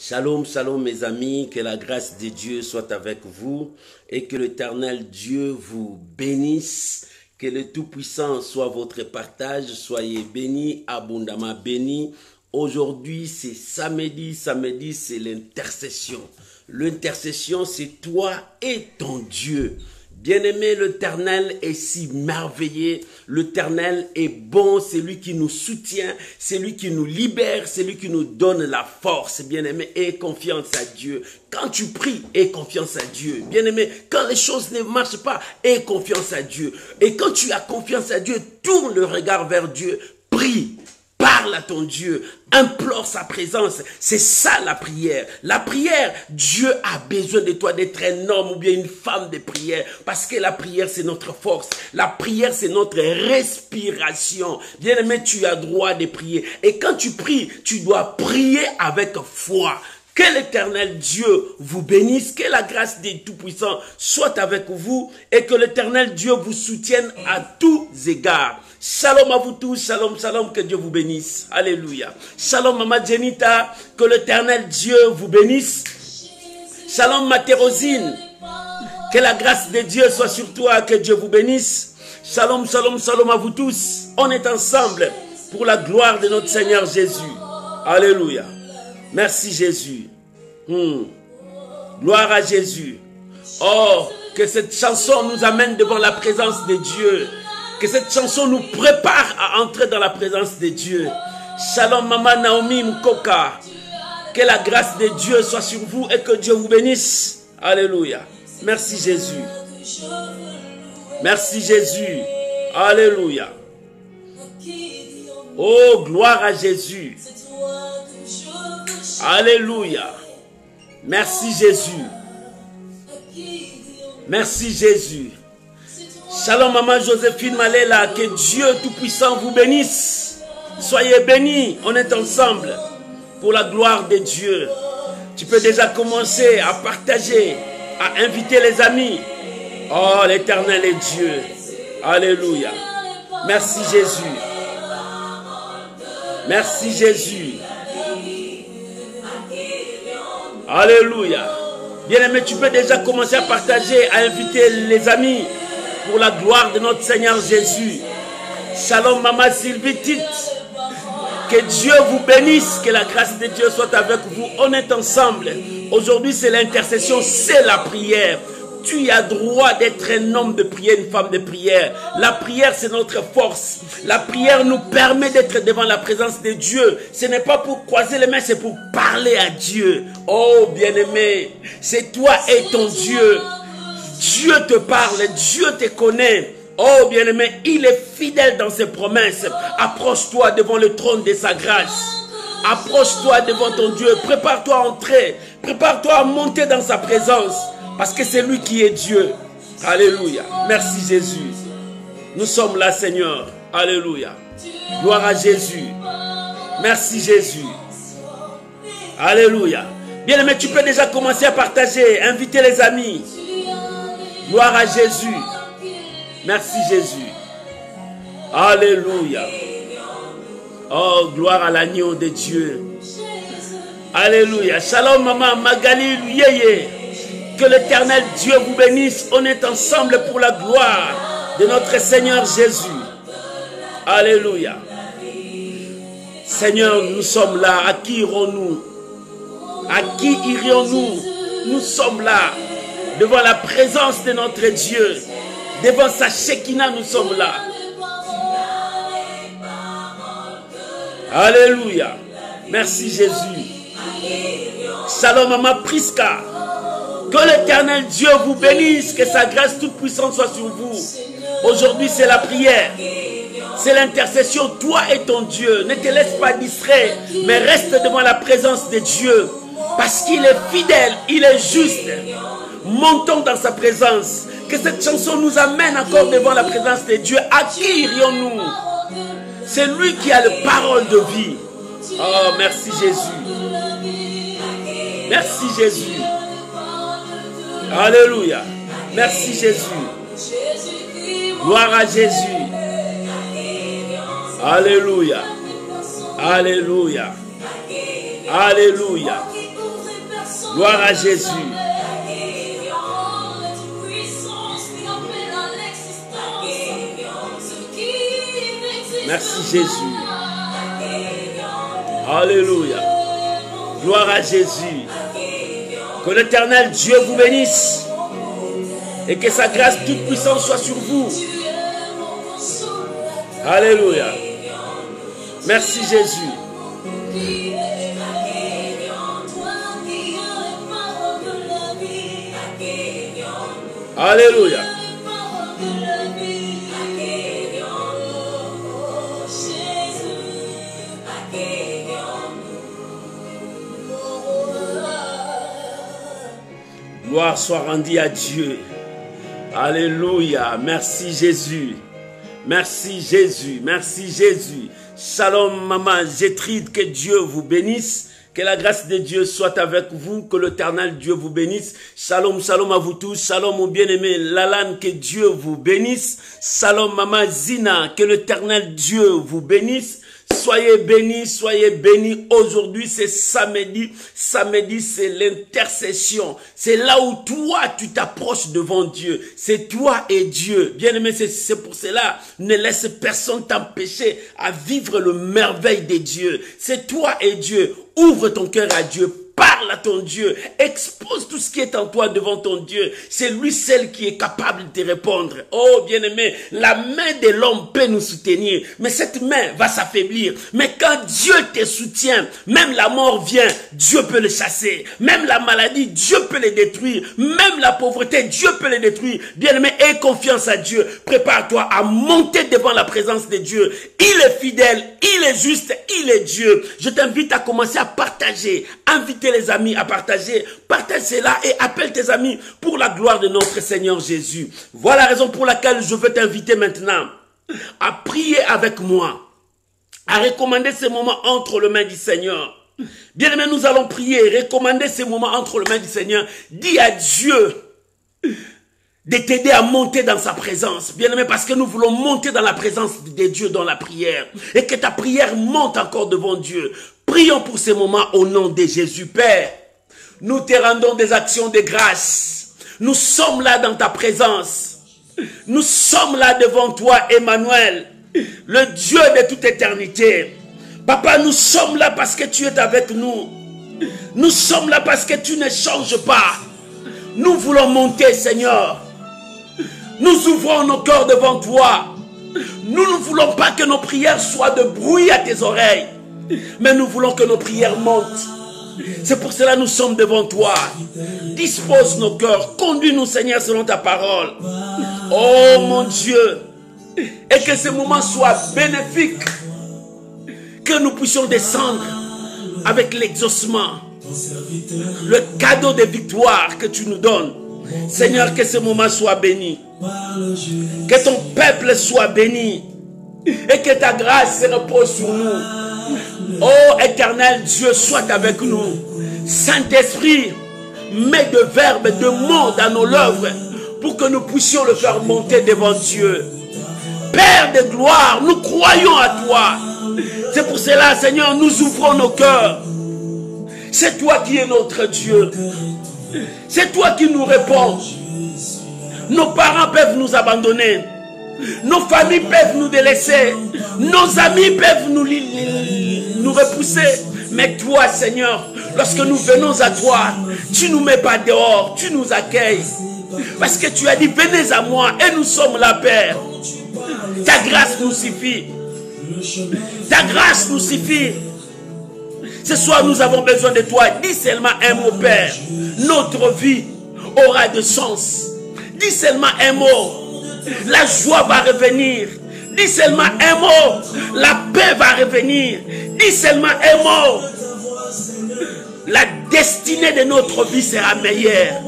Shalom, shalom mes amis, que la grâce de Dieu soit avec vous et que l'Éternel Dieu vous bénisse, que le Tout-Puissant soit votre partage, soyez bénis, abondamment bénis. Aujourd'hui c'est samedi, c'est l'intercession. L'intercession c'est toi et ton Dieu. Bien-aimé, l'Éternel est si merveilleux, l'Éternel est bon, c'est lui qui nous soutient, c'est lui qui nous libère, c'est lui qui nous donne la force. Bien-aimé, aie confiance à Dieu. Quand tu pries, aie confiance à Dieu. Bien-aimé, quand les choses ne marchent pas, aie confiance à Dieu. Et quand tu as confiance à Dieu, tourne le regard vers Dieu, prie. Parle à ton Dieu, implore sa présence. C'est ça la prière. La prière, Dieu a besoin de toi d'être un homme ou bien une femme de prière. Parce que la prière, c'est notre force. La prière, c'est notre respiration. Bien-aimé, tu as droit de prier. Et quand tu pries, tu dois prier avec foi. Que l'Éternel Dieu vous bénisse, que la grâce des Tout-Puissants soit avec vous et que l'Éternel Dieu vous soutienne à tous égards. Shalom à vous tous, shalom, shalom, que Dieu vous bénisse. Alléluia. Shalom Maman Jenita, que l'Éternel Dieu vous bénisse. Shalom Matérosine, que la grâce de Dieu soit sur toi, que Dieu vous bénisse. Shalom, shalom, shalom à vous tous. On est ensemble pour la gloire de notre Seigneur Jésus. Alléluia. Merci Jésus. Gloire à Jésus. Oh, que cette chanson nous amène devant la présence de Dieu. Que cette chanson nous prépare à entrer dans la présence de Dieu. Shalom Maman Naomi Mkoka. Que la grâce de Dieu soit sur vous et que Dieu vous bénisse. Alléluia. Merci Jésus. Merci Jésus. Alléluia. Oh, gloire à Jésus. Alléluia. Merci Jésus. Merci Jésus. Shalom Maman Joséphine Malela, que Dieu Tout-Puissant vous bénisse. Soyez bénis, on est ensemble pour la gloire de Dieu. Tu peux déjà commencer à partager, à inviter les amis. Oh, l'Éternel est Dieu. Alléluia. Merci Jésus. Merci Jésus. Alléluia. Bien-aimé, tu peux déjà commencer à partager, à inviter les amis pour la gloire de notre Seigneur Jésus. Shalom Maman Sylvie Tite. Que Dieu vous bénisse, que la grâce de Dieu soit avec vous. On est ensemble. Aujourd'hui, c'est l'intercession, c'est la prière. Tu as droit d'être un homme de prière, une femme de prière. La prière, c'est notre force. La prière nous permet d'être devant la présence de Dieu. Ce n'est pas pour croiser les mains, c'est pour parler à Dieu. Oh, bien-aimé, c'est toi et ton Dieu. Dieu te parle, Dieu te connaît. Oh, bien-aimé, il est fidèle dans ses promesses. Approche-toi devant le trône de sa grâce. Approche-toi devant ton Dieu. Prépare-toi à entrer. Prépare-toi à monter dans sa présence. Parce que c'est lui qui est Dieu. Alléluia. Merci Jésus. Nous sommes là, Seigneur. Alléluia. Gloire à Jésus. Merci Jésus. Alléluia. Bien-aimé, tu peux déjà commencer à partager, inviter les amis. Gloire à Jésus. Merci Jésus. Alléluia. Oh, gloire à l'agneau de Dieu. Alléluia. Shalom Maman Magali Yeye. Que l'Éternel Dieu vous bénisse. On est ensemble pour la gloire de notre Seigneur Jésus. Alléluia. Seigneur, nous sommes là. À qui irons-nous? À qui irions-nous? Nous sommes là. Devant la présence de notre Dieu. Devant sa Shekinah, nous sommes là. Alléluia. Merci Jésus. Shalom Maman Priska. Que l'Éternel Dieu vous bénisse, que sa grâce toute puissante soit sur vous. Aujourd'hui, c'est la prière. C'est l'intercession, toi et ton Dieu. Ne te laisse pas distraire, mais reste devant la présence de Dieu. Parce qu'il est fidèle, il est juste. Montons dans sa présence. Que cette chanson nous amène encore devant la présence de Dieu. À qui irions-nous? C'est lui qui a les paroles de vie. Oh, merci Jésus. Merci Jésus. Alléluia. Merci Jésus. Gloire à Jésus. Alléluia. Alléluia. Alléluia. Gloire à Jésus. Merci Jésus. Alléluia. Gloire à Jésus. Que l'Éternel Dieu vous bénisse. Et que sa grâce toute puissante soit sur vous. Alléluia. Merci Jésus. Alléluia. Gloire soit rendue à Dieu. Alléluia. Merci Jésus. Merci Jésus. Merci Jésus. Shalom maman Gétrude, que Dieu vous bénisse. Que la grâce de Dieu soit avec vous, que l'Éternel Dieu vous bénisse. Shalom, shalom à vous tous. Shalom mon bien-aimé Lalan, que Dieu vous bénisse. Shalom maman Zina, que l'Éternel Dieu vous bénisse. Soyez bénis aujourd'hui, c'est samedi. Samedi, c'est l'intercession. C'est là où toi, tu t'approches devant Dieu. C'est toi et Dieu. Bien-aimé, c'est pour cela, ne laisse personne t'empêcher à vivre le merveille de Dieu. C'est toi et Dieu. Ouvre ton cœur à Dieu. Parle à ton Dieu, expose tout ce qui est en toi devant ton Dieu. C'est lui seul qui est capable de te répondre. Oh bien-aimé, la main de l'homme peut nous soutenir, mais cette main va s'affaiblir. Mais quand Dieu te soutient, même la mort vient, Dieu peut le chasser. Même la maladie, Dieu peut les détruire. Même la pauvreté, Dieu peut les détruire. Bien-aimé, aie confiance à Dieu. Prépare-toi à monter devant la présence de Dieu. Il est fidèle, il est juste, il est Dieu. Je t'invite à commencer à partager, inviter les amis à partager, partage cela et appelle tes amis pour la gloire de notre Seigneur Jésus. Voilà la raison pour laquelle je veux t'inviter maintenant à prier avec moi, à recommander ces moments entre les mains du Seigneur. Bien aimé, nous allons prier, recommander ces moments entre les mains du Seigneur. Dis à Dieu de t'aider à monter dans sa présence. Bien aimé, parce que nous voulons monter dans la présence de Dieu dans la prière. Et que ta prière monte encore devant Dieu. Prions pour ces moments au nom de Jésus. Père, nous te rendons des actions de grâce. Nous sommes là dans ta présence. Nous sommes là devant toi, Emmanuel, le Dieu de toute éternité. Papa, nous sommes là parce que tu es avec nous. Nous sommes là parce que tu ne changes pas. Nous voulons monter, Seigneur. Nous ouvrons nos cœurs devant toi. Nous ne voulons pas que nos prières soient de bruit à tes oreilles. Mais nous voulons que nos prières montent. C'est pour cela que nous sommes devant toi. Dispose nos cœurs. Conduis-nous, Seigneur, selon ta parole. Oh mon Dieu. Et que ce moment soit bénéfique. Que nous puissions descendre avec l'exaucement. Le cadeau de victoire que tu nous donnes. Seigneur, que ce moment soit béni. Que ton peuple soit béni. Et que ta grâce se repose sur nous. Oh éternel Dieu, sois avec nous. Saint-Esprit, mets de verbes, de mots dans nos lèvres pour que nous puissions le faire monter devant Dieu. Père de gloire, nous croyons à toi. C'est pour cela, Seigneur, nous ouvrons nos cœurs. C'est toi qui es notre Dieu. C'est toi qui nous réponds. Nos parents peuvent nous abandonner. Nos familles peuvent nous délaisser. Nos amis peuvent nous repousser. Mais toi, Seigneur, lorsque nous venons à toi, tu ne nous mets pas dehors, tu nous accueilles. Parce que tu as dit, venez à moi et nous sommes là, Père. Ta grâce nous suffit. Ta grâce nous suffit. Ce soir, nous avons besoin de toi. Dis seulement un mot, Père. Notre vie aura de sens. Dis seulement un mot. La joie va revenir. Dis seulement un mot. La paix va revenir. Dis seulement un mot. La destinée de notre vie sera meilleure.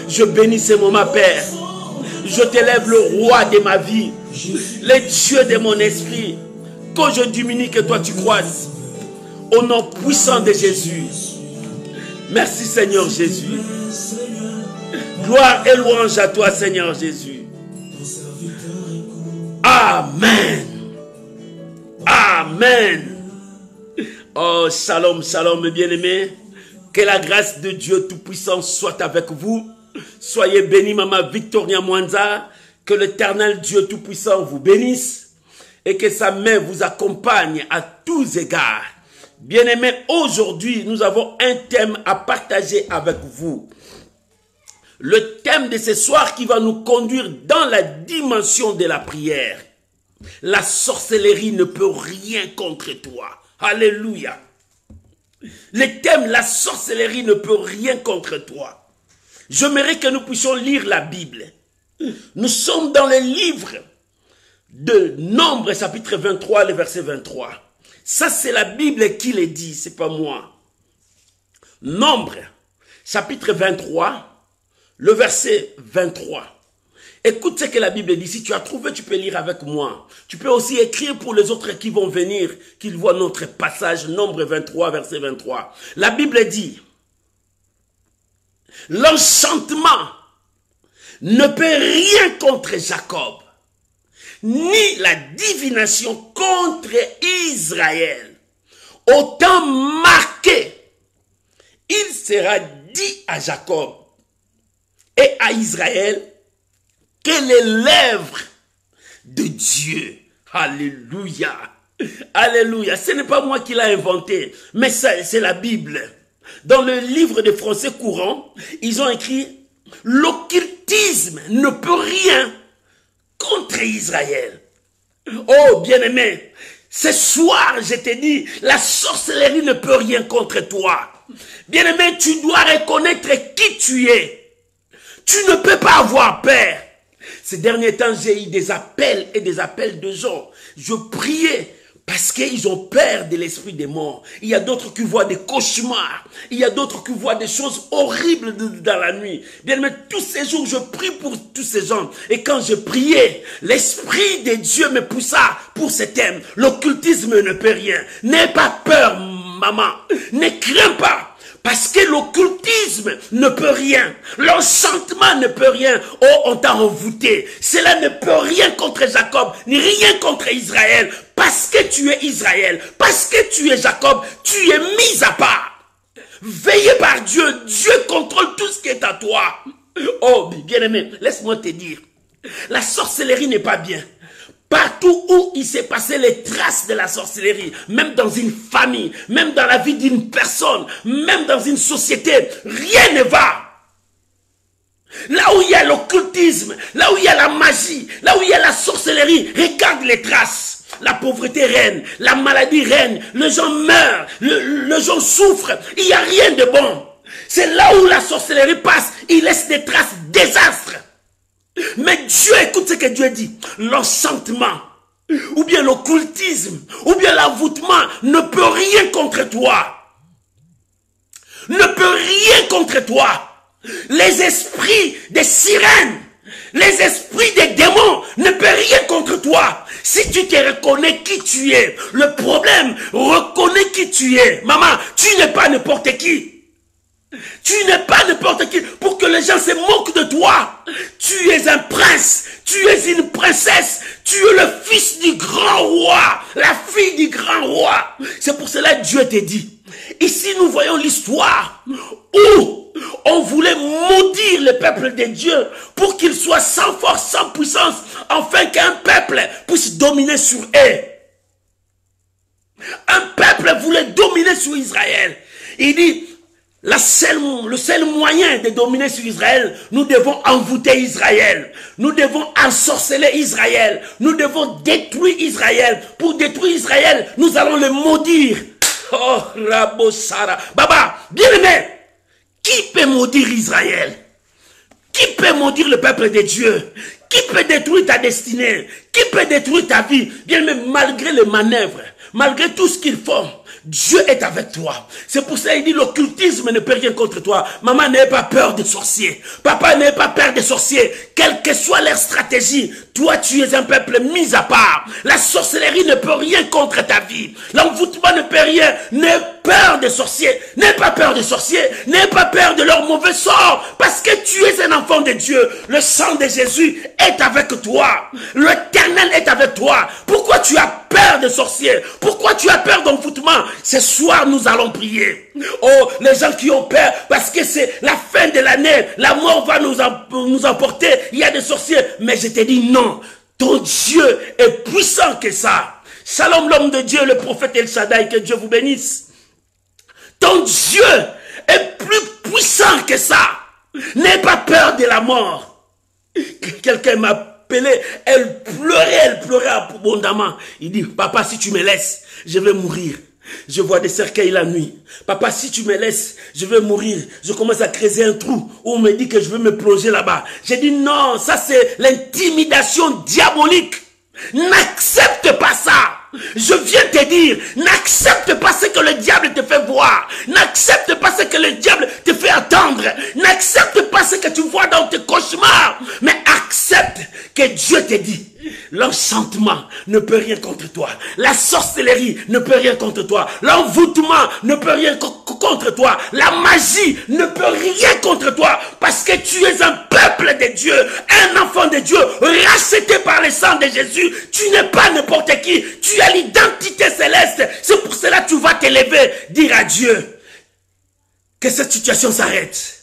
Je bénis ce moment, Père. Je t'élève le roi de ma vie. Le Dieu de mon esprit. Quand je diminue, que toi tu croisses. Au nom puissant de Jésus. Merci Seigneur Jésus. Gloire et louange à toi Seigneur Jésus. Amen. Amen. Oh, shalom, shalom, mes bien-aimés. Que la grâce de Dieu Tout-Puissant soit avec vous. Soyez bénis, Maman Victoria Mwanza. Que l'Éternel Dieu Tout-Puissant vous bénisse et que sa main vous accompagne à tous égards. Bien-aimés, aujourd'hui, nous avons un thème à partager avec vous. Le thème de ce soir qui va nous conduire dans la dimension de la prière. La sorcellerie ne peut rien contre toi. Alléluia. Le thème, la sorcellerie ne peut rien contre toi. J'aimerais que nous puissions lire la Bible. Nous sommes dans le livre de Nombre, chapitre 23, le verset 23. Ça, c'est la Bible qui le dit, c'est pas moi. Nombre, chapitre 23, le verset 23. Écoute ce que la Bible dit. Si tu as trouvé, tu peux lire avec moi. Tu peux aussi écrire pour les autres qui vont venir, qu'ils voient notre passage, Nombre 23, verset 23. La Bible dit, l'enchantement ne peut rien contre Jacob, ni la divination contre Israël. Au temps marqué, il sera dit à Jacob et à Israël que les lèvres de Dieu. Alléluia. Alléluia. Ce n'est pas moi qui l'ai inventé, mais c'est la Bible. Dans le livre des Français courants, ils ont écrit « L'occultisme ne peut rien contre Israël ». Oh, bien-aimé, ce soir, je te dis, la sorcellerie ne peut rien contre toi. Bien-aimé, tu dois reconnaître qui tu es. Tu ne peux pas avoir peur. Ces derniers temps, j'ai eu des appels et des appels de gens. Je priais parce qu'ils ont peur de l'esprit des morts. Il y a d'autres qui voient des cauchemars. Il y a d'autres qui voient des choses horribles dans la nuit. Bien, mais tous ces jours, je prie pour tous ces gens. Et quand je priais, l'esprit de Dieu me poussa pour ce thème. L'occultisme ne peut rien. N'aie pas peur, maman. Ne crains pas. Parce que l'occultisme ne peut rien. L'enchantement ne peut rien. Oh, on t'a envoûté. Cela ne peut rien contre Jacob, ni rien contre Israël. Parce que tu es Israël, parce que tu es Jacob, tu es mis à part. Veillez par Dieu. Dieu contrôle tout ce qui est à toi. Oh, bien-aimé, laisse-moi te dire. La sorcellerie n'est pas bien. Partout où il s'est passé les traces de la sorcellerie, même dans une famille, même dans la vie d'une personne, même dans une société, rien ne va. Là où il y a l'occultisme, là où il y a la magie, là où il y a la sorcellerie, regarde les traces. La pauvreté règne, la maladie règne, les gens meurent, les gens souffrent, il n'y a rien de bon. C'est là où la sorcellerie passe, il laisse des traces désastres. Mais Dieu, écoute ce que Dieu dit. L'enchantement, ou bien l'occultisme, ou bien l'envoûtement ne peut rien contre toi. Ne peut rien contre toi. Les esprits des sirènes, les esprits des démons ne peuvent rien contre toi. Si tu te reconnais qui tu es, le problème, reconnais qui tu es. Maman, tu n'es pas n'importe qui. Tu n'es pas n'importe qui pour que les gens se moquent de toi. Tu es un prince, tu es une princesse, tu es le fils du grand roi, la fille du grand roi. C'est pour cela que Dieu te dit. Ici nous voyons l'histoire où on voulait maudire le peuple de Dieu pour qu'il soit sans force, sans puissance, afin qu'un peuple puisse dominer sur eux. Un peuple voulait dominer sur Israël. Il dit, le seul moyen de dominer sur Israël, nous devons envoûter Israël. Nous devons ensorceler Israël. Nous devons détruire Israël. Pour détruire Israël, nous allons le maudire. Oh, Rabo Sara. Baba, bien aimé, qui peut maudire Israël? Qui peut maudire le peuple de Dieu? Qui peut détruire ta destinée? Qui peut détruire ta vie? Bien aimé, malgré les manœuvres, malgré tout ce qu'ils font, Dieu est avec toi. C'est pour ça qu'il dit l'occultisme ne peut rien contre toi. Maman, n'aie pas peur des sorciers. Papa, n'aie pas peur des sorciers. Quelle que soit leur stratégie, toi tu es un peuple mis à part. La sorcellerie ne peut rien contre ta vie. L'envoûtement ne peut rien. N'aie peur des sorciers. N'aie pas peur des sorciers. N'aie pas peur de leur mauvais sort. Parce que tu es un enfant de Dieu. Le sang de Jésus est avec toi. L'Éternel est avec toi. Pourquoi tu as peur des sorciers? Pourquoi tu as peur d'envoûtement? Ce soir, nous allons prier. Oh, les gens qui ont peur, parce que c'est la fin de l'année. La mort va nous emporter. Il y a des sorciers. Mais je te dis non. Ton Dieu est puissant que ça. Shalom l'homme de Dieu, le prophète El Shaddai, que Dieu vous bénisse. Ton Dieu est plus puissant que ça. N'aie pas peur de la mort. Quelqu'un m'a appelé, elle pleurait abondamment. Il dit, papa, si tu me laisses, je vais mourir. Je vois des cercueils la nuit. Papa, si tu me laisses, je vais mourir. Je commence à creuser un trou où on me dit que je vais me plonger là-bas. J'ai dit non, ça c'est l'intimidation diabolique. N'accepte pas ça. Je viens te dire, n'accepte pas ce que le diable te fait voir. N'accepte pas ce que le diable te fait attendre. N'accepte pas ce que tu vois dans tes cauchemars. Mais accepte que Dieu te dit. L'enchantement ne peut rien contre toi. La sorcellerie ne peut rien contre toi. L'envoûtement ne peut rien contre toi. La magie ne peut rien contre toi. Parce que tu es un peuple de Dieu. Un enfant de Dieu. Racheté par le sang de Jésus. Tu n'es pas n'importe qui. Tu as l'identité céleste. C'est pour cela que tu vas te lever. Dire à Dieu que cette situation s'arrête.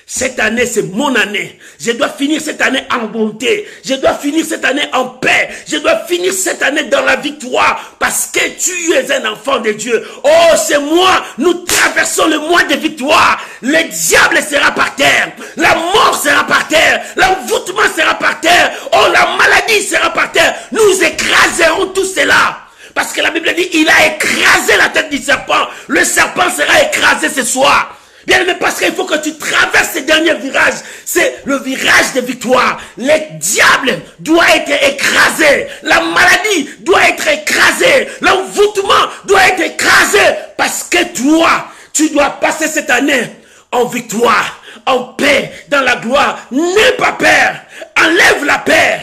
Cette année, c'est mon année. Je dois finir cette année en bonté. Je dois finir cette année en paix. Je dois finir cette année dans la victoire. Parce que tu es un enfant de Dieu. Oh, c'est moi. Nous traversons le mois de victoire. Le diable sera par terre. La mort sera par terre. L'envoûtement sera par terre. Oh, la maladie sera par terre. Nous écraserons tout cela. Parce que la Bible dit, il a écrasé la tête du serpent. Le serpent sera écrasé ce soir. Bien aimé, parce qu'il faut que tu traverses ces derniers virages. C'est le virage de victoire. Le diable doit être écrasé. La maladie doit être écrasée. L'envoûtement doit être écrasé. Parce que toi, tu dois passer cette année en victoire, en paix, dans la gloire. N'aie pas peur. Enlève la peur.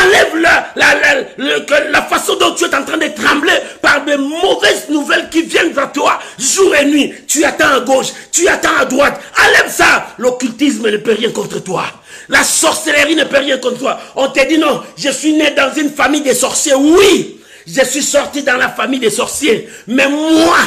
Enlève la façon dont tu es en train de trembler par de mauvaises nouvelles qui viennent vers toi jour et nuit. Tu attends à gauche, tu attends à droite. Enlève ça. L'occultisme ne peut rien contre toi. La sorcellerie ne peut rien contre toi. On te dit non, je suis né dans une famille de sorciers. Oui, je suis sorti dans la famille des sorciers. Mais moi,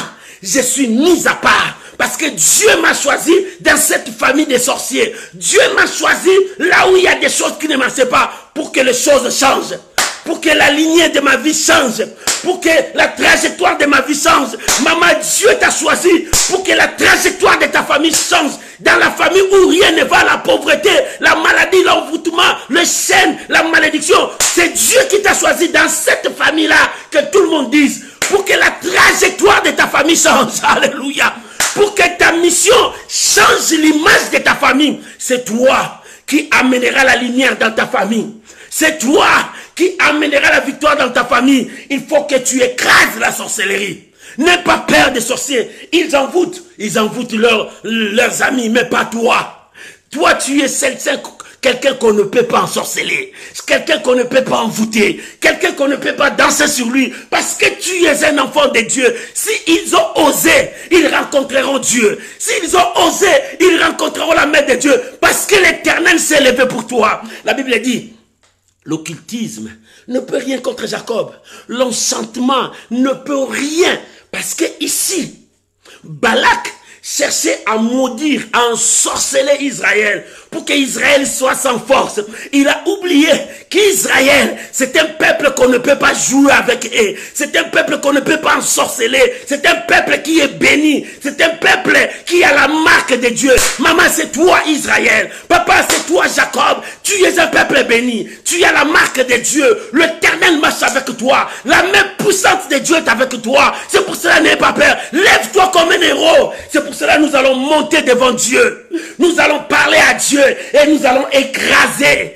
je suis mis à part. Parce que Dieu m'a choisi dans cette famille des sorciers. Dieu m'a choisi là où il y a des choses qui ne marchent pas pour que les choses changent. Pour que la lignée de ma vie change. Pour que la trajectoire de ma vie change. Maman, Dieu t'a choisi pour que la trajectoire de ta famille change. Dans la famille où rien ne va, la pauvreté, la maladie, l'envoûtement, le chêne, la malédiction. C'est Dieu qui t'a choisi dans cette famille-là, que tout le monde dise. Pour que la trajectoire de ta famille change. Alléluia. Pour que ta mission change l'image de ta famille. C'est toi qui amènera la lumière dans ta famille. C'est toi qui amènera la victoire dans ta famille. Il faut que tu écrases la sorcellerie. N'aie pas peur des sorciers. Ils envoûtent leurs amis, mais pas toi. Toi, tu es quelqu'un qu'on ne peut pas ensorceler, quelqu'un qu'on ne peut pas envoûter, quelqu'un qu'on ne peut pas danser sur lui, parce que tu es un enfant de Dieu. S'ils ont osé, ils rencontreront Dieu. S'ils ont osé, ils rencontreront la main de Dieu, parce que l'Éternel s'est levé pour toi. La Bible dit, l'occultisme ne peut rien contre Jacob. L'enchantement ne peut rien, parce que ici, Balak cherchait à maudire, à ensorceler Israël pour qu'Israël soit sans force. Il a oublié qu'Israël, c'est un peuple qu'on ne peut pas jouer avec eux. C'est un peuple qu'on ne peut pas ensorceler. C'est un peuple qui est béni. C'est un peuple qui a la marque de Dieu. Maman, c'est toi Israël. Papa, c'est toi Jacob. Tu es un peuple béni. Tu as la marque de Dieu. L'Éternel marche avec toi. La main puissante de Dieu est avec toi. C'est pour cela, n'aie pas peur. Lève-toi comme un héros. C'est pour cela nous allons monter devant Dieu. Nous allons parler à Dieu et nous allons écraser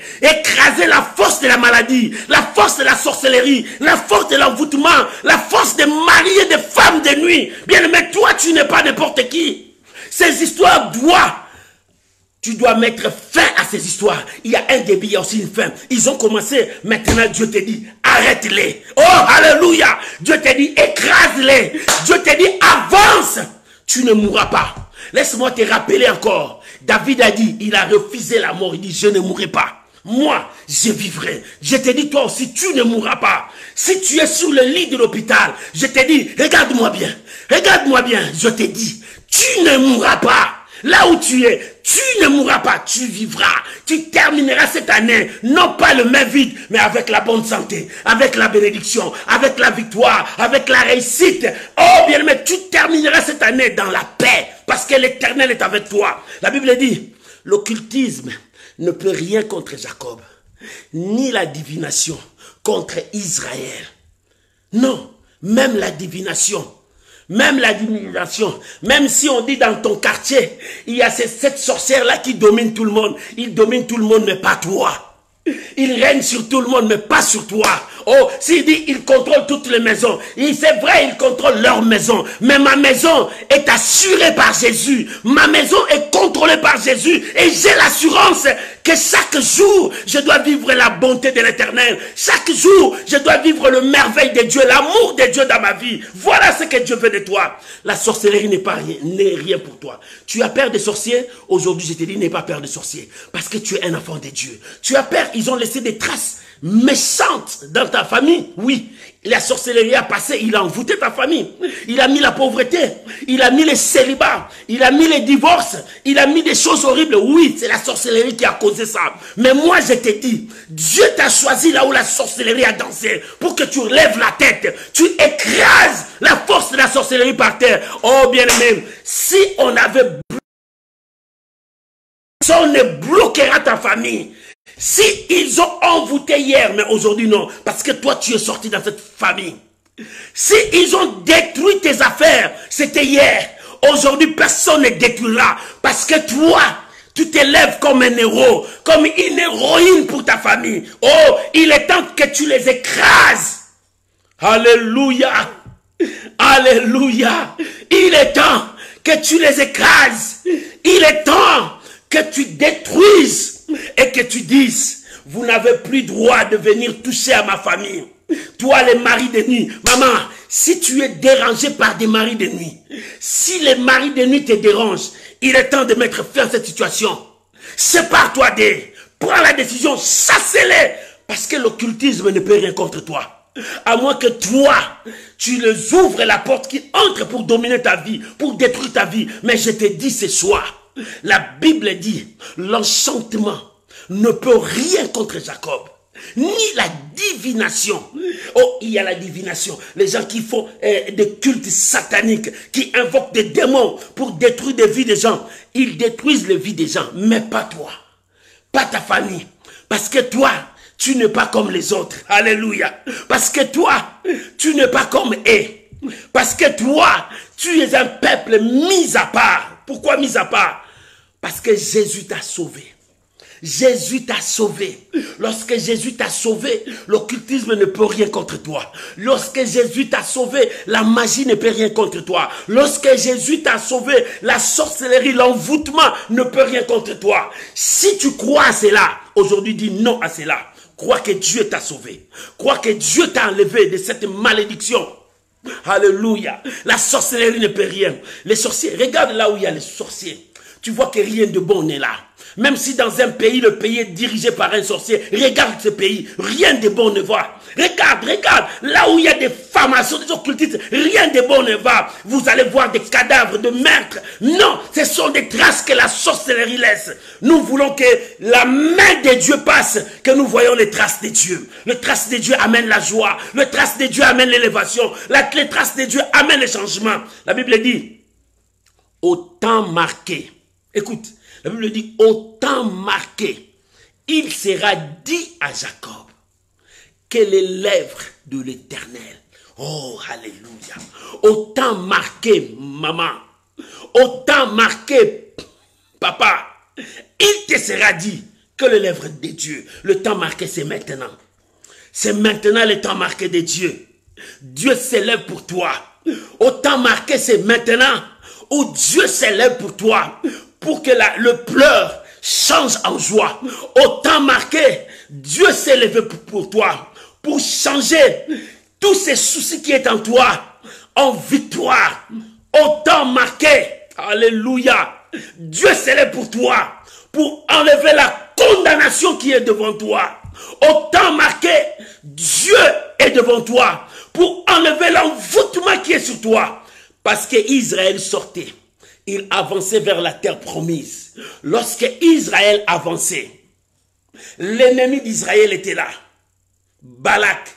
la force de la maladie, la force de la sorcellerie, la force de l'envoûtement, la force de marier des femmes de nuit. Bien aimé, toi tu n'es pas n'importe qui. Ces histoires tu dois mettre fin à ces histoires. Il y a un début, il y a aussi une fin. Ils ont commencé, maintenant Dieu te dit, arrête-les. Oh, alléluia. Dieu te dit, écrase-les. Dieu te dit, avance. tu ne mourras pas. Laisse-moi te rappeler encore. David a dit, il a refusé la mort. Il dit, je ne mourrai pas. Moi, je vivrai. Je te dis, toi aussi, tu ne mourras pas. Si tu es sur le lit de l'hôpital, je te dis, regarde-moi bien. Regarde-moi bien. Je te dis, tu ne mourras pas. Là où tu es, tu ne mourras pas, tu vivras. Tu termineras cette année, non pas le main vide, mais avec la bonne santé, avec la bénédiction, avec la victoire, avec la réussite. Oh bien aimé, tu termineras cette année dans la paix, parce que l'Éternel est avec toi. La Bible dit, l'occultisme ne peut rien contre Jacob, ni la divination contre Israël. Non, même la divination. Même la divination, même si on dit dans ton quartier, il y a cette sorcière-là qui domine tout le monde. Il domine tout le monde, mais pas toi. Il règne sur tout le monde, mais pas sur toi. Oh, s'il dit, il contrôle toutes les maisons. C'est vrai, il contrôle leur maison. Mais ma maison est assurée par Jésus. Ma maison est contrôlée par Jésus. Et j'ai l'assurance que chaque jour, je dois vivre la bonté de l'Éternel. Chaque jour, je dois vivre le merveille de Dieu, l'amour de Dieu dans ma vie. Voilà ce que Dieu veut de toi. La sorcellerie n'est rien pour toi. Tu as peur des sorciers? Aujourd'hui, je te dis, n'aie pas peur des sorciers. Parce que tu es un enfant de Dieu. Tu as peur, ils ont laissé des traces méchante dans ta famille. Oui, la sorcellerie a passé, il a envoûté ta famille. Il a mis la pauvreté, il a mis les célibats, il a mis les divorces, il a mis des choses horribles. Oui, c'est la sorcellerie qui a causé ça. Mais moi, je te dis, Dieu t'a choisi là où la sorcellerie a dansé pour que tu relèves la tête. Tu écrases la force de la sorcellerie par terre. Oh, bien-aimé, si on avait... on ne bloquera ta famille. Si ils ont envoûté hier, mais aujourd'hui non, parce que toi tu es sorti dans cette famille. Si ils ont détruit tes affaires, c'était hier. Aujourd'hui personne ne détruira, parce que toi, tu t'élèves comme un héros, comme une héroïne pour ta famille. Oh, il est temps que tu les écrases. Alléluia. Alléluia. Il est temps que tu les écrases. Il est temps que tu détruises et que tu dises, vous n'avez plus droit de venir toucher à ma famille. Toi, les maris de nuit, maman, si tu es dérangé par des maris de nuit, si les maris de nuit te dérangent, il est temps de mettre fin à cette situation. Sépare-toi d'eux, prends la décision, chassez-les, parce que l'occultisme ne peut rien contre toi. À moins que toi, tu les ouvres la porte qui entre pour dominer ta vie, pour détruire ta vie. Mais je te dis ce soir, la Bible dit, l'enchantement ne peut rien contre Jacob, ni la divination. Oh, il y a la divination. Les gens qui font des cultes sataniques, qui invoquent des démons pour détruire des vies des gens. Ils détruisent les vies des gens, mais pas toi, pas ta famille. Parce que toi, tu n'es pas comme les autres. Alléluia. Parce que toi, tu n'es pas comme eux. Parce que toi, tu es un peuple mis à part. Pourquoi mis à part? Parce que Jésus t'a sauvé. Jésus t'a sauvé. Lorsque Jésus t'a sauvé, l'occultisme ne peut rien contre toi. Lorsque Jésus t'a sauvé, la magie ne peut rien contre toi. Lorsque Jésus t'a sauvé, la sorcellerie, l'envoûtement ne peut rien contre toi. Si tu crois à cela, aujourd'hui dis non à cela. Crois que Dieu t'a sauvé. Crois que Dieu t'a enlevé de cette malédiction. Alléluia. La sorcellerie ne peut rien. Les sorciers, regarde là où il y a les sorciers. Tu vois que rien de bon n'est là. Même si dans un pays, le pays est dirigé par un sorcier, regarde ce pays, rien de bon ne va. Regarde, là où il y a des formations, des occultistes, rien de bon ne va. Vous allez voir des cadavres de meurtres. Non, ce sont des traces que la sorcellerie laisse. Nous voulons que la main de Dieu passe, que nous voyons les traces de Dieu. Les traces de Dieu amènent la joie. Les traces de Dieu amènent l'élévation. Les traces de Dieu amènent le changement. La Bible dit, au temps marqué, écoute, la Bible dit, au temps marqué, il sera dit à Jacob que les lèvres de l'Éternel. Oh, alléluia. Au temps marqué, maman. Au temps marqué, papa. Il te sera dit que les lèvres de Dieu. Le temps marqué, c'est maintenant. C'est maintenant le temps marqué de Dieu. Dieu s'élève pour toi. Au temps marqué, c'est maintenant où Dieu s'élève pour toi. Pour que le pleur change en joie. Au temps marqué, Dieu s'est levé pour toi. Pour changer tous ces soucis qui sont en toi en victoire. au temps marqué, alléluia, Dieu s'élève pour toi, pour enlever la condamnation qui est devant toi. Au temps marqué, Dieu est devant toi, pour enlever l'envoûtement qui est sur toi. Parce que Israël sortait, il avançait vers la terre promise. Lorsque Israël avançait, l'ennemi d'Israël était là. Balak,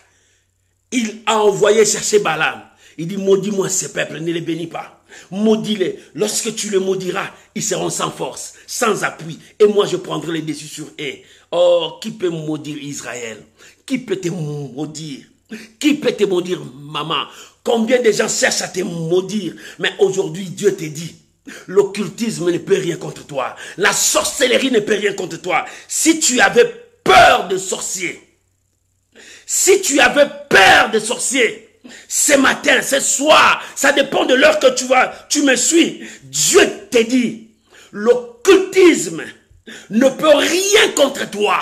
il a envoyé chercher Balaam. Il dit, maudis-moi ces peuples, ne les bénis pas. Maudis-les. Lorsque tu les maudiras, ils seront sans force, sans appui. Et moi, je prendrai les dessus sur eux. Oh, qui peut maudire Israël? Qui peut te maudire? Qui peut te maudire, maman? Combien de gens cherchent à te maudire? Mais aujourd'hui, Dieu te dit, l'occultisme ne peut rien contre toi. La sorcellerie ne peut rien contre toi. Si tu avais peur de sorciers, si tu avais peur de sorciers, ce matin, ce soir, ça dépend de l'heure que tu me suis. Dieu te dit, l'occultisme ne peut rien contre toi.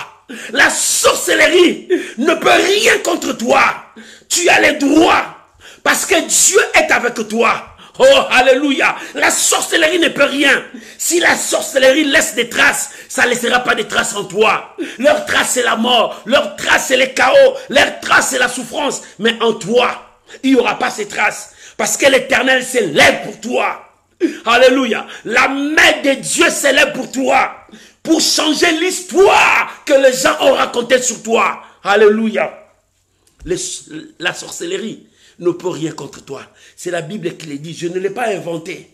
La sorcellerie ne peut rien contre toi. Tu as les droits parce que Dieu est avec toi. Oh, alléluia. La sorcellerie ne peut rien. Si la sorcellerie laisse des traces, ça ne laissera pas des traces en toi. Leur trace, c'est la mort. Leur trace, c'est le chaos. Leur trace, c'est la souffrance. Mais en toi, il n'y aura pas ces traces. Parce que l'Éternel s'élève pour toi. Alléluia. La main de Dieu s'élève pour toi. Pour changer l'histoire que les gens ont racontée sur toi. Alléluia. La sorcellerie ne peut rien contre toi. C'est la Bible qui le dit. Je ne l'ai pas inventé.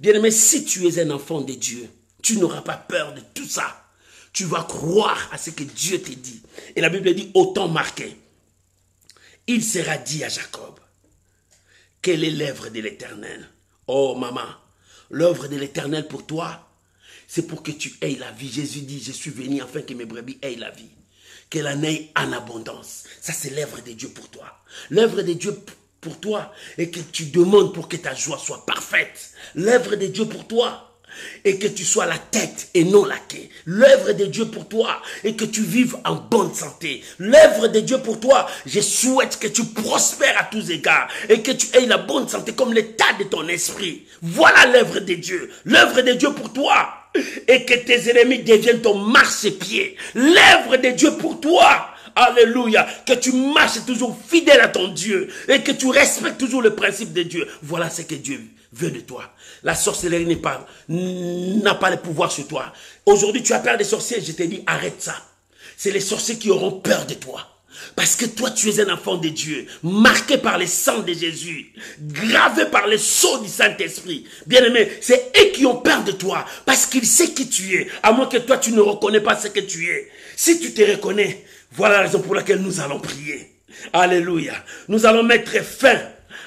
Bien-aimé, si tu es un enfant de Dieu, tu n'auras pas peur de tout ça. Tu vas croire à ce que Dieu te dit. Et la Bible dit, au temps marqué, il sera dit à Jacob, quelle est l'œuvre de l'Éternel? Oh maman, l'œuvre de l'Éternel pour toi, c'est pour que tu aies la vie. Jésus dit, je suis venu afin que mes brebis aient la vie. Qu'elle en ait en abondance. Ça, c'est l'œuvre de Dieu pour toi. L'œuvre de Dieu pour toi est que tu demandes pour que ta joie soit parfaite. L'œuvre de Dieu pour toi est que tu sois la tête et non la queue. L'œuvre de Dieu pour toi est que tu vives en bonne santé. L'œuvre de Dieu pour toi, je souhaite que tu prospères à tous égards et que tu aies la bonne santé comme l'état de ton esprit. Voilà l'œuvre de Dieu. L'œuvre de Dieu pour toi et que tes ennemis deviennent ton marchepied. L'œuvre de Dieu pour toi, alléluia, que tu marches toujours fidèle à ton Dieu et que tu respectes toujours le principe de Dieu. Voilà ce que Dieu veut de toi. La sorcellerie n'a pas le pouvoir sur toi. Aujourd'hui, tu as peur des sorciers, je te dis, arrête ça. C'est les sorciers qui auront peur de toi. Parce que toi, tu es un enfant de Dieu, marqué par le sang de Jésus, gravé par le sceau du Saint-Esprit. Bien-aimé, c'est eux qui ont peur de toi, parce qu'ils savent qui tu es, à moins que toi, tu ne reconnais pas ce que tu es. Si tu te reconnais, voilà la raison pour laquelle nous allons prier. Alléluia. Nous allons mettre fin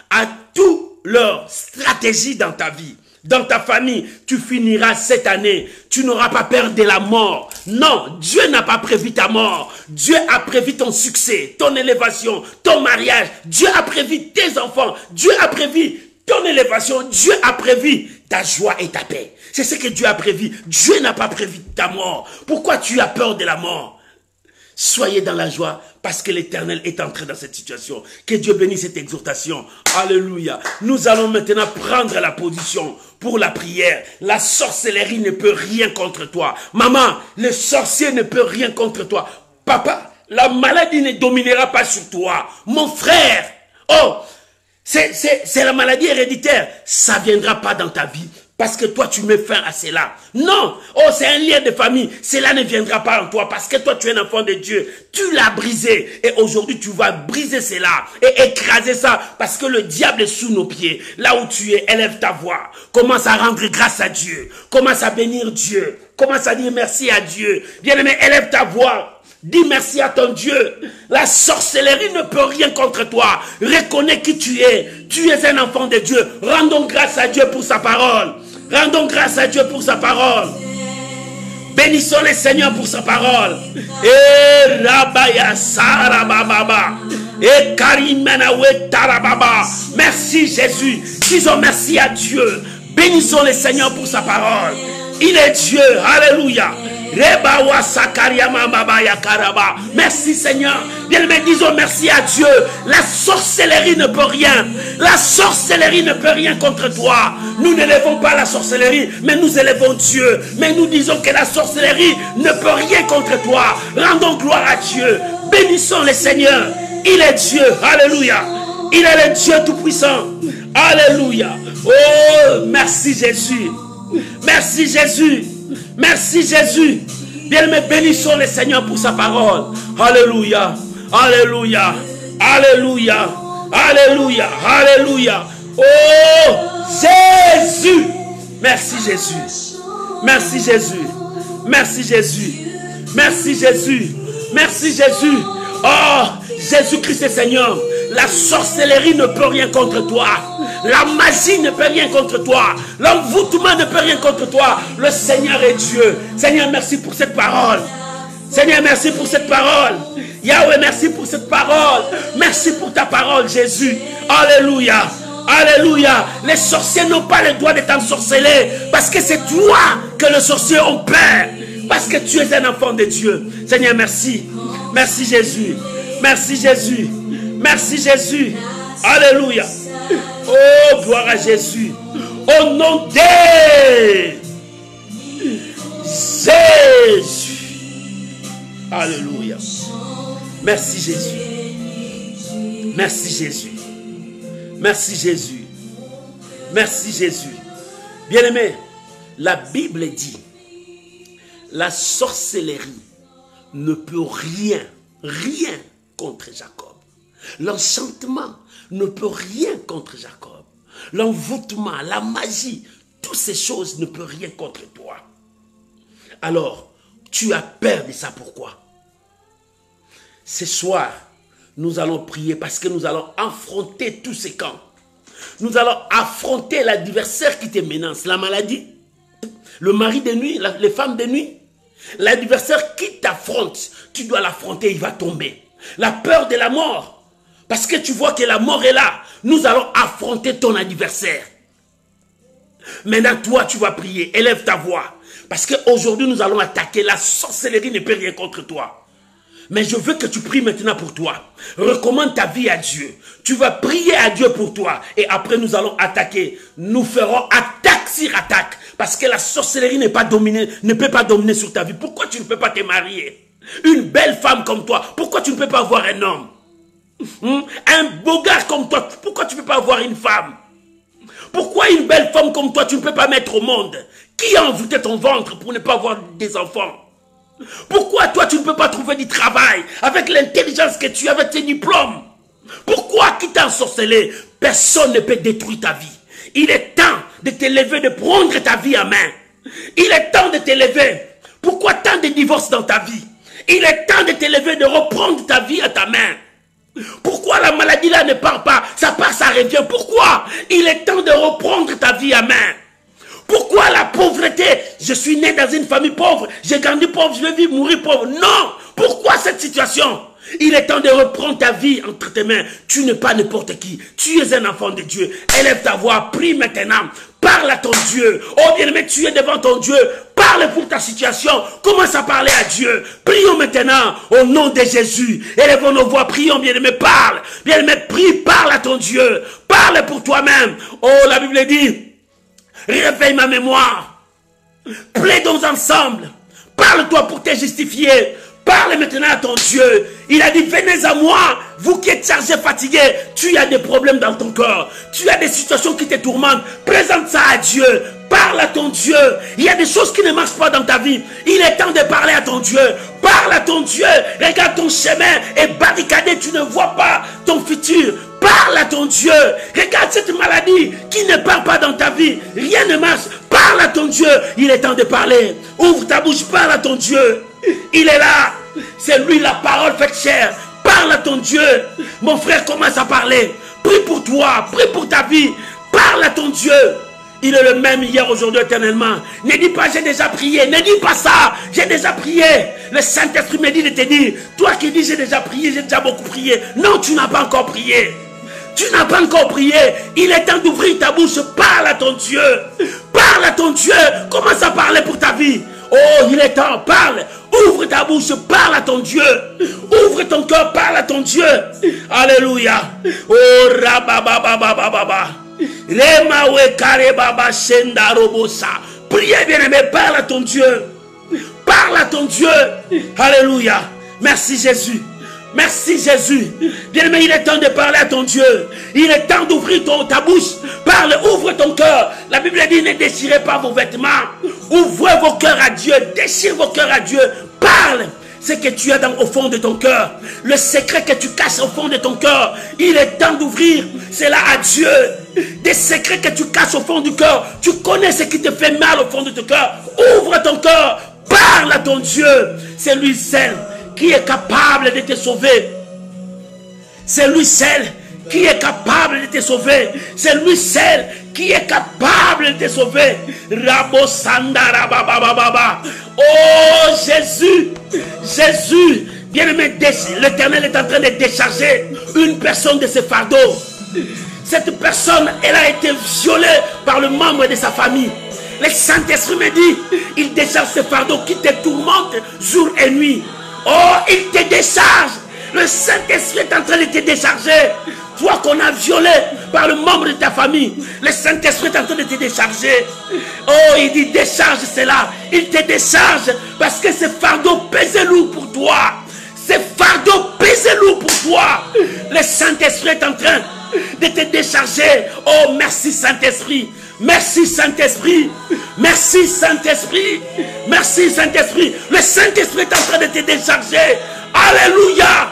à toutes leurs stratégies dans ta vie. Dans ta famille, tu finiras cette année. Tu n'auras pas peur de la mort. Non, Dieu n'a pas prévu ta mort. Dieu a prévu ton succès, ton élévation, ton mariage. Dieu a prévu tes enfants. Dieu a prévu ton élévation. Dieu a prévu ta joie et ta paix. C'est ce que Dieu a prévu. Dieu n'a pas prévu ta mort. Pourquoi tu as peur de la mort? Soyez dans la joie parce que l'Éternel est entré dans cette situation. Que Dieu bénisse cette exhortation. Alléluia. Nous allons maintenant prendre la position pour la prière. La sorcellerie ne peut rien contre toi. Maman, le sorcier ne peut rien contre toi. Papa, la maladie ne dominera pas sur toi. Mon frère, oh, c'est la maladie héréditaire. Ça ne viendra pas dans ta vie. Parce que toi, tu mets fin à cela. Non. Oh, c'est un lien de famille. Cela ne viendra pas en toi. Parce que toi, tu es un enfant de Dieu. Tu l'as brisé. Et aujourd'hui, tu vas briser cela. Et écraser ça. Parce que le diable est sous nos pieds. Là où tu es, élève ta voix. Commence à rendre grâce à Dieu. Commence à bénir Dieu. Commence à dire merci à Dieu. Bien-aimé, élève ta voix. Dis merci à ton Dieu. La sorcellerie ne peut rien contre toi. Reconnais qui tu es. Tu es un enfant de Dieu. Rendons grâce à Dieu pour sa parole. Rendons grâce à Dieu pour sa parole. Bénissons le Seigneur pour sa parole. Et Rabaya Sarababa. Et Karimenawe Tarababa. Merci Jésus. Disons merci à Dieu. Bénissons le Seigneur pour sa parole. Il est Dieu. Alléluia. Merci Seigneur. Bien-aimés, disons merci à Dieu. La sorcellerie ne peut rien. La sorcellerie ne peut rien contre toi. Nous n'élevons pas la sorcellerie, mais nous élevons Dieu. Mais nous disons que la sorcellerie ne peut rien contre toi. Rendons gloire à Dieu. Bénissons le Seigneur. Il est Dieu. Alléluia. Il est le Dieu tout-puissant. Alléluia. Oh, merci Jésus. Merci Jésus. Merci Jésus. Bien-aimés, bénissons le Seigneur pour sa parole. Alléluia. Alléluia. Alléluia. Alléluia. Alléluia. Oh, Jésus. Merci Jésus. Merci Jésus. Merci Jésus. Merci Jésus. Merci Jésus. Oh, Jésus-Christ est Seigneur. La sorcellerie ne peut rien contre toi. La magie ne peut rien contre toi. L'envoûtement ne peut rien contre toi. Le Seigneur est Dieu. Seigneur, merci pour cette parole. Seigneur, merci pour cette parole. Yahweh, merci pour cette parole. Merci pour ta parole, Jésus. Alléluia. Alléluia. Les sorciers n'ont pas le droit de t'ensorceler. Parce que c'est toi que les sorciers ont peur. Parce que tu es un enfant de Dieu. Seigneur, merci. Merci Jésus. Merci Jésus. Merci Jésus. Alléluia. Oh, gloire à Jésus. Au nom de Jésus. Alléluia. Merci Jésus. Merci Jésus. Merci Jésus. Merci Jésus. Bien-aimé, la Bible dit, la sorcellerie ne peut rien contre Jacob. L'enchantement ne peut rien contre Jacob. L'envoûtement, la magie, toutes ces choses ne peuvent rien contre toi. Alors, tu as peur de ça, pourquoi? Ce soir, nous allons prier parce que nous allons affronter tous ces camps. Nous allons affronter l'adversaire qui te menace, la maladie, le mari de nuit, les femmes de nuit. L'adversaire qui t'affronte, tu dois l'affronter, il va tomber. La peur de la mort, parce que tu vois que la mort est là. Nous allons affronter ton adversaire. Maintenant, toi, tu vas prier. Élève ta voix. Parce qu'aujourd'hui, nous allons attaquer. La sorcellerie ne peut rien contre toi. Mais je veux que tu pries maintenant pour toi. Recommande ta vie à Dieu. Tu vas prier à Dieu pour toi. Et après, nous allons attaquer. Nous ferons attaque sur attaque. Parce que la sorcellerie ne peut pas dominer sur ta vie. Pourquoi tu ne peux pas te marier? Une belle femme comme toi, pourquoi tu ne peux pas avoir un homme? Un beau gars comme toi, pourquoi tu ne peux pas avoir une femme? Pourquoi une belle femme comme toi, tu ne peux pas mettre au monde? Qui a envoûté ton ventre pour ne pas avoir des enfants? Pourquoi toi, tu ne peux pas trouver du travail avec l'intelligence que tu as, avec tes diplômes? Pourquoi qui t'a ensorcelé? Personne ne peut détruire ta vie. Il est temps de te lever, de prendre ta vie en main. Il est temps de te lever. Pourquoi tant de divorces dans ta vie? Il est temps de te lever, de reprendre ta vie à ta main. Pourquoi la maladie là ne part pas? Ça part, ça revient. Pourquoi? Il est temps de reprendre ta vie à main. Pourquoi la pauvreté? Je suis né dans une famille pauvre, j'ai grandi pauvre, je vais vivre, mourir pauvre. Non! Pourquoi cette situation? Il est temps de reprendre ta vie entre tes mains. Tu n'es pas n'importe qui. Tu es un enfant de Dieu. Élève ta voix, prie maintenant. Parle à ton Dieu. Oh bien-aimé, tu es devant ton Dieu. Parle pour ta situation. Commence à parler à Dieu. Prions maintenant au nom de Jésus. Élevons nos voix, prions bien-aimé, parle. Bien-aimé, prie, parle à ton Dieu. Parle pour toi-même. Oh, la Bible dit, réveille ma mémoire. Plaidons ensemble. Parle-toi pour te justifier. Parle maintenant à ton Dieu. Il a dit, venez à moi, vous qui êtes chargés, fatigués. Tu as des problèmes dans ton corps. Tu as des situations qui te tourmentent. Présente ça à Dieu. Parle à ton Dieu. Il y a des choses qui ne marchent pas dans ta vie. Il est temps de parler à ton Dieu. Parle à ton Dieu. Regarde ton chemin est barricadé. Tu ne vois pas ton futur. Parle à ton Dieu. Regarde cette maladie qui ne part pas dans ta vie. Rien ne marche. Parle à ton Dieu. Il est temps de parler. Ouvre ta bouche. Parle à ton Dieu. Il est là. C'est lui la parole faite chair. Parle à ton Dieu. Mon frère, commence à parler. Prie pour toi. Prie pour ta vie. Parle à ton Dieu. Il est le même hier, aujourd'hui, éternellement. Ne dis pas j'ai déjà prié. Ne dis pas ça. J'ai déjà prié. Le Saint-Esprit me dit de te dire. Toi qui dis j'ai déjà prié, j'ai déjà beaucoup prié. Non, tu n'as pas encore prié. Tu n'as pas encore prié. Il est temps d'ouvrir ta bouche. Parle à ton Dieu. Parle à ton Dieu. Commence à parler pour ta vie. Oh, il est temps, parle. Ouvre ta bouche, parle à ton Dieu. Ouvre ton cœur, parle à ton Dieu. Alléluia. Oh, rababababababa. Remawe karebaba shenda robosa. Priez, bien-aimé, parle à ton Dieu. Parle à ton Dieu. Alléluia. Merci Jésus. Merci Jésus. Bien-aimé, il est temps de parler à ton Dieu. Il est temps d'ouvrir ta bouche. Parle, ouvre ton cœur. La Bible dit, ne déchirez pas vos vêtements. Ouvrez vos cœurs à Dieu. Déchire vos cœurs à Dieu. Parle ce que tu as au fond de ton cœur. Le secret que tu caches au fond de ton cœur. Il est temps d'ouvrir cela à Dieu. Des secrets que tu caches au fond du cœur. Tu connais ce qui te fait mal au fond de ton cœur. Ouvre ton cœur. Parle à ton Dieu. C'est lui seul qui est capable de te sauver. C'est lui seul qui est capable de te sauver. C'est lui seul qui est capable de te sauver. Rabo Sandara Baba. Oh Jésus, Jésus, bien-aimé, l'Éternel est en train de décharger une personne de ses fardeaux. Cette personne, elle a été violée par le membre de sa famille. Le Saint-Esprit me dit, il décharge ce fardeau qui te tourmente jour et nuit. Oh, il te décharge. Le Saint-Esprit est en train de te décharger. Toi qu'on a violé par le membre de ta famille, le Saint-Esprit est en train de te décharger. Oh, il dit décharge cela. Il te décharge parce que ce fardeau pèse lourd pour toi. Ce fardeau pèse lourd pour toi. Le Saint-Esprit est en train de te décharger. Oh, merci Saint-Esprit. Merci Saint-Esprit. Merci Saint-Esprit. Merci Saint-Esprit. Le Saint-Esprit est en train de te décharger. Alléluia.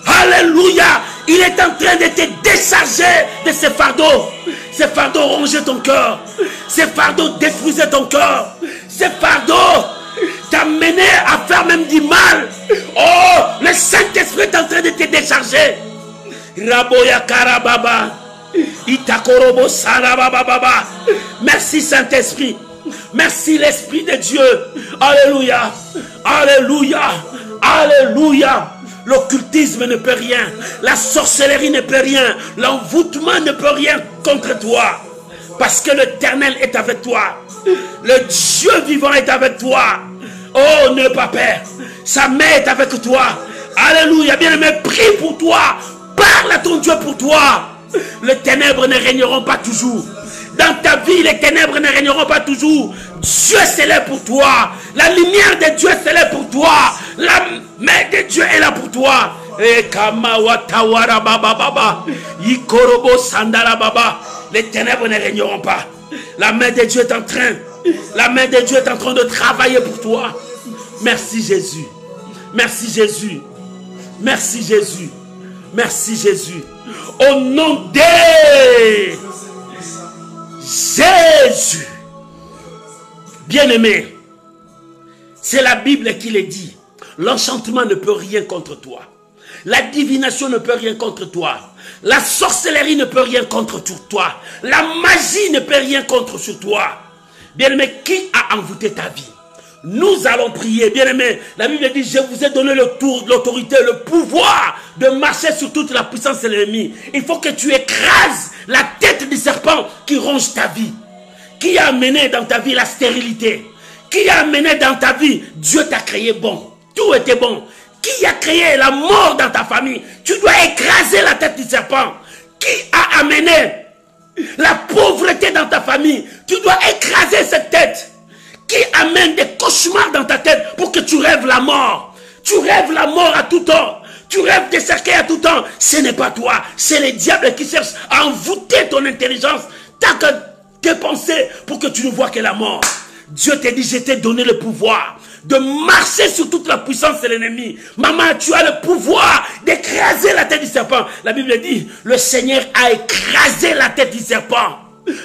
Alléluia. Il est en train de te décharger de ces fardeaux. Ces fardeaux rongeaient ton cœur. Ces fardeaux détruisaient ton cœur. Ces fardeaux t'a mené à faire même du mal. Oh, le Saint-Esprit est en train de te décharger. Raboya Karababa. Itakorobo Sarababa. Merci Saint-Esprit. Merci l'Esprit de Dieu. Alléluia. Alléluia. Alléluia. L'occultisme ne peut rien. La sorcellerie ne peut rien. L'envoûtement ne peut rien contre toi. Parce que l'Éternel est avec toi. Le Dieu vivant est avec toi. Oh, n'aie pas peur. Sa main est avec toi. Alléluia. Bien-aimé, prie pour toi. Parle à ton Dieu pour toi. Les ténèbres ne régneront pas toujours. Dans ta vie, les ténèbres ne régneront pas toujours. Dieu c'est là pour toi. La lumière de Dieu c'est là pour toi. La main de Dieu est là pour toi. Les ténèbres ne régneront pas. La main de Dieu est en train. La main de Dieu est en train de travailler pour toi. Merci Jésus. Merci Jésus. Merci Jésus. Merci Jésus. Au nom de Jésus. Bien-aimé, c'est la Bible qui le dit. L'enchantement ne peut rien contre toi. La divination ne peut rien contre toi. La sorcellerie ne peut rien contre toi. La magie ne peut rien contre sur toi. Bien-aimé, qui a envoûté ta vie? Nous allons prier. Bien-aimé, la Bible dit, je vous ai donné l'autorité, le pouvoir de marcher sur toute la puissance de l'ennemi. Il faut que tu écrases la tête du serpent qui ronge ta vie. Qui a amené dans ta vie la stérilité? Qui a amené dans ta vie? Dieu t'a créé bon. Tout était bon. Qui a créé la mort dans ta famille? Tu dois écraser la tête du serpent. Qui a amené la pauvreté dans ta famille? Tu dois écraser cette tête. Qui amène des cauchemars dans ta tête pour que tu rêves la mort? Tu rêves la mort à tout temps. Tu rêves des cercueils à tout temps. Ce n'est pas toi. C'est le diable qui cherche à envoûter ton intelligence. T'as que tes pensées pour que tu ne vois que la mort. Dieu t'a dit, je t'ai donné le pouvoir de marcher sur toute la puissance de l'ennemi. Maman, tu as le pouvoir d'écraser la tête du serpent. La Bible dit, le Seigneur a écrasé la tête du serpent.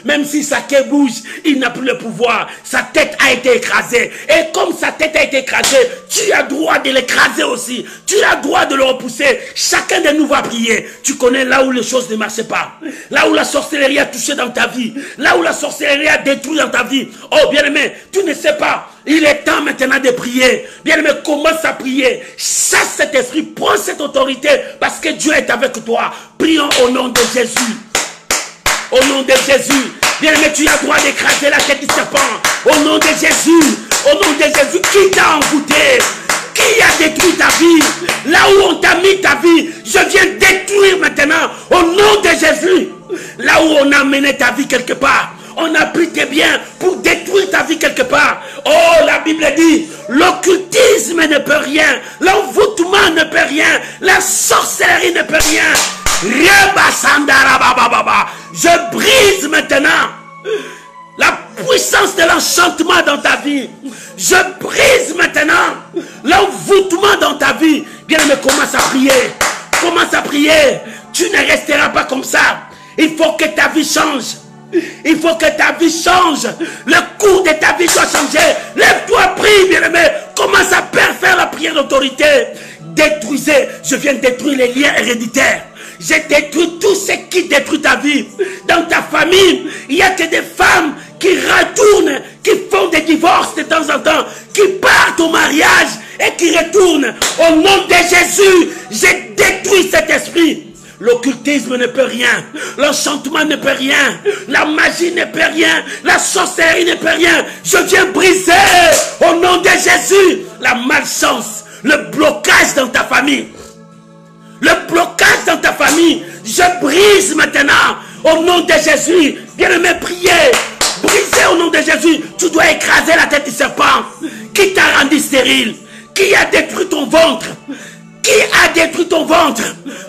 Même si sa queue bouge, il n'a plus le pouvoir. Sa tête a été écrasée. Et comme sa tête a été écrasée, tu as droit de l'écraser aussi. Tu as droit de le repousser. Chacun de nous va prier. Tu connais là où les choses ne marchaient pas. Là où la sorcellerie a touché dans ta vie. Là où la sorcellerie a détruit dans ta vie. Oh bien-aimé, tu ne sais pas. Il est temps maintenant de prier. Bien-aimé, commence à prier. Chasse cet esprit, prends cette autorité. Parce que Dieu est avec toi. Prions au nom de Jésus. Au nom de Jésus, bien-aimé, tu as droit d'écraser la tête du serpent. Au nom de Jésus, au nom de Jésus, Qui t'a envoûté? Qui a détruit ta vie? Là où on t'a mis ta vie, je viens détruire maintenant au nom de Jésus. Là où on a mené ta vie quelque part, on a pris tes biens pour détruire ta vie quelque part. Oh, la Bible dit, l'occultisme ne peut rien, l'envoûtement ne peut rien, la sorcellerie ne peut rien. Je brise maintenant la puissance de l'enchantement dans ta vie. Je brise maintenant l'envoûtement dans ta vie. Bien-aimé, commence à prier. Commence à prier. Tu ne resteras pas comme ça. Il faut que ta vie change. Il faut que ta vie change. Le cours de ta vie doit changer. Lève-toi, prie, bien-aimé. Commence à faire la prière d'autorité. Détruisez. Je viens de détruire les liens héréditaires. J'ai détruit tout ce qui détruit ta vie. Dans ta famille, il n'y a que des femmes qui retournent, qui font des divorces de temps en temps, qui partent au mariage et qui retournent. Au nom de Jésus, j'ai détruit cet esprit. L'occultisme ne peut rien, l'enchantement ne peut rien, la magie ne peut rien, la sorcellerie ne peut rien. Je viens briser au nom de Jésus la malchance, le blocage dans ta famille. Le blocage dans ta famille, je brise maintenant au nom de Jésus. Bien-aimé, priez. Brisez au nom de Jésus. Tu dois écraser la tête du serpent qui t'a rendu stérile, qui a détruit ton ventre. Qui a détruit ton ventre?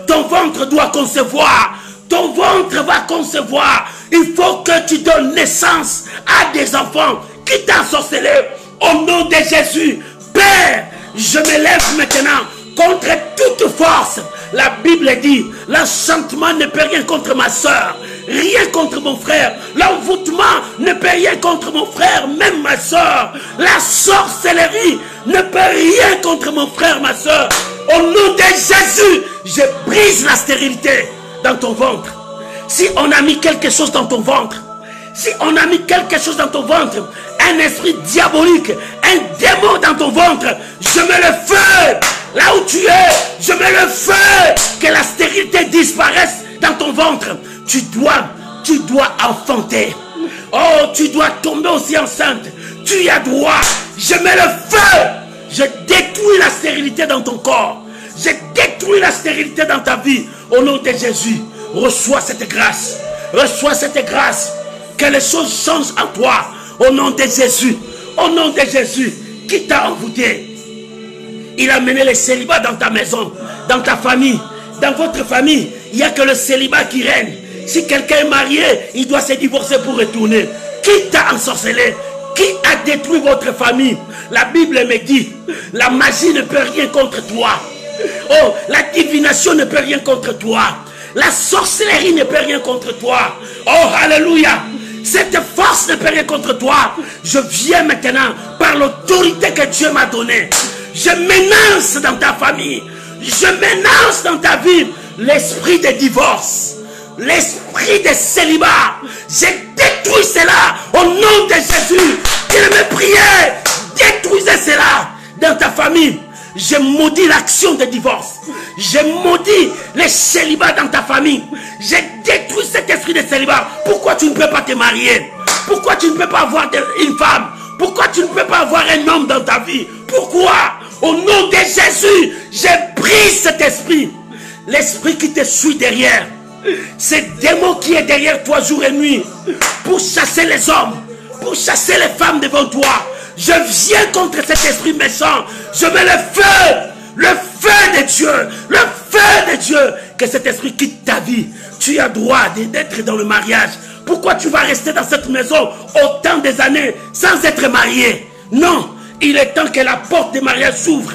Ton ventre doit concevoir. Ton ventre va concevoir. Il faut que tu donnes naissance à des enfants. Qui t'a ensorcelé? Au nom de Jésus. Père, je me lève maintenant contre toute force. La Bible dit, l'enchantement ne peut rien contre ma soeur, rien contre mon frère. L'envoûtement ne peut rien contre mon frère, même ma soeur. La sorcellerie ne peut rien contre mon frère, ma soeur. Au nom de Jésus, je brise la stérilité dans ton ventre. Si on a mis quelque chose dans ton ventre, si on a mis quelque chose dans ton ventre, un esprit diabolique, un démon dans ton ventre, je mets le feu. Là où tu es, je mets le feu. Que la stérilité disparaisse dans ton ventre. Tu dois enfanter. Oh, tu dois tomber aussi enceinte. Tu y as droit. Je mets le feu. Je détruis la stérilité dans ton corps. Je détruis la stérilité dans ta vie. Au nom de Jésus, reçois cette grâce. Reçois cette grâce. Que les choses changent en toi. Au nom de Jésus. Au nom de Jésus. Qui t'a envoûté? Il a mené le célibat dans ta maison, dans ta famille. Dans votre famille, il n'y a que le célibat qui règne. Si quelqu'un est marié, il doit se divorcer pour retourner. Qui t'a ensorcelé? Qui a détruit votre famille? La Bible me dit, la magie ne peut rien contre toi. Oh, la divination ne peut rien contre toi. La sorcellerie ne peut rien contre toi. Oh, alléluia. Cette force ne peut rien contre toi. Je viens maintenant par l'autorité que Dieu m'a donnée. Je menace dans ta famille. Je menace dans ta vie l'esprit de divorce. L'esprit de célibat. Je détruis cela au nom de Jésus. Il me priait. Détruisez cela dans ta famille. Je maudis l'action de divorce. Je maudis les célibats dans ta famille. Je détruis cet esprit de célibat. Pourquoi tu ne peux pas te marier? Pourquoi tu ne peux pas avoir une femme? Pourquoi tu ne peux pas avoir un homme dans ta vie? Pourquoi? Au nom de Jésus, je brise cet esprit. L'esprit qui te suit derrière. Ce démon qui est derrière toi jour et nuit. Pour chasser les hommes. Pour chasser les femmes devant toi. Je viens contre cet esprit méchant. Je mets le feu. Le feu de Dieu. Le feu de Dieu. Que cet esprit quitte ta vie. Tu as droit d'être dans le mariage. Pourquoi tu vas rester dans cette maison autant des années sans être marié? Non. Il est temps que la porte du mariage s'ouvre.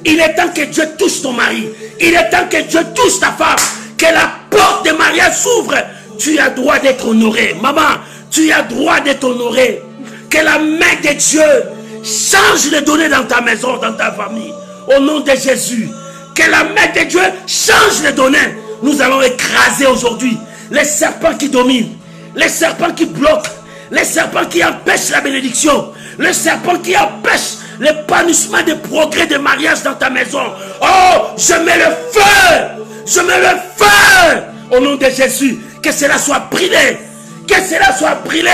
Il est temps que Dieu touche ton mari. Il est temps que Dieu touche ta femme. Que la porte du mariage s'ouvre. Tu as droit d'être honoré. Maman, tu as droit d'être honoré. Que la main de Dieu change les données dans ta maison, dans ta famille. Au nom de Jésus. Que la main de Dieu change les données. Nous allons écraser aujourd'hui les serpents qui dominent. Les serpents qui bloquent. Les serpents qui empêchent la bénédiction. Le serpent qui empêche l'épanouissement des progrès de mariage dans ta maison. Oh, je mets le feu. Je mets le feu. Au nom de Jésus. Que cela soit brûlé. Que cela soit brûlé.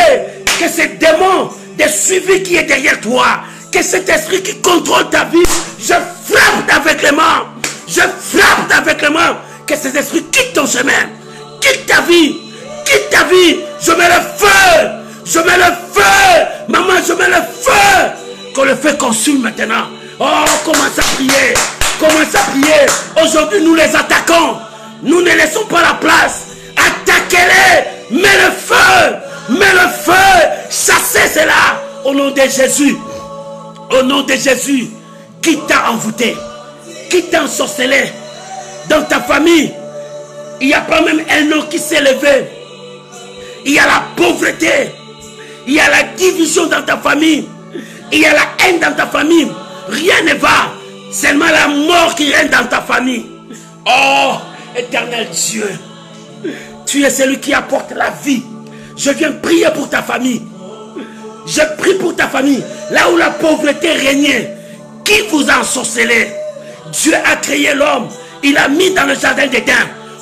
Que ce démon de suivi qui est derrière toi, que cet esprit qui contrôle ta vie, je frappe d'aveuglement. Je frappe d'aveuglement. Que cet esprit quitte ton chemin. Quitte ta vie. Quitte ta vie. Je mets le feu. Je mets le feu. Maman, je mets le feu. Que le feu consume maintenant. Oh, commence à prier. Commence à prier. Aujourd'hui, nous les attaquons. Nous ne laissons pas la place. Attaquez-les. Mets le feu. Mets le feu. Chassez cela. Au nom de Jésus. Au nom de Jésus. Qui t'a envoûté? Qui t'a ensorcelé? Dans ta famille, il n'y a pas même un nom qui s'est levé. Il y a la pauvreté. Il y a la division dans ta famille. Il y a la haine dans ta famille. Rien ne va. Seulement la mort qui règne dans ta famille. Oh, éternel Dieu. Tu es celui qui apporte la vie. Je viens prier pour ta famille. Je prie pour ta famille. Là où la pauvreté régnait. Qui vous a ensorcelé? Dieu a créé l'homme. Il a mis dans le jardin d'Éden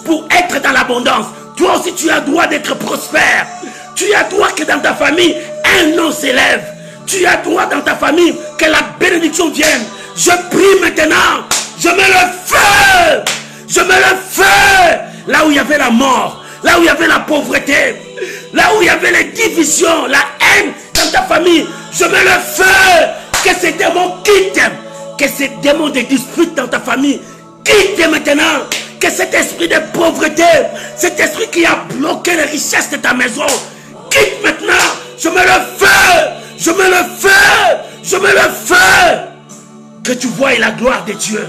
pour être dans l'abondance. Toi aussi tu as droit d'être prospère. Tu as droit que dans ta famille un nom s'élève. Tu as droit dans ta famille que la bénédiction vienne. Je prie maintenant. Je mets le feu. Je mets le feu. Là où il y avait la mort. Là où il y avait la pauvreté. Là où il y avait les divisions. La haine dans ta famille. Je mets le feu. Que ces démons quittent. Que ces démons de dispute dans ta famille quitte maintenant. Que cet esprit de pauvreté, cet esprit qui a bloqué les richesses de ta maison, quitte maintenant. Je mets le feu. Je mets le feu. Je mets le feu. Que tu vois la gloire de Dieu.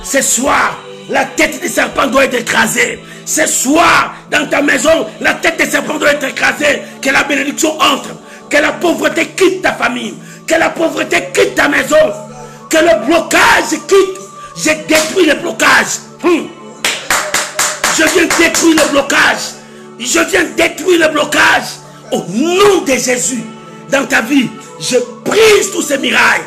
Ce soir, la tête des serpents doit être écrasée. Ce soir, dans ta maison, la tête des serpents doit être écrasée. Que la bénédiction entre. Que la pauvreté quitte ta famille. Que la pauvreté quitte ta maison. Que le blocage quitte. Je détruis le blocage. Je viens détruire le blocage. Je viens détruire le blocage. Au nom de Jésus. Dans ta vie, je brise tous ces mirailles.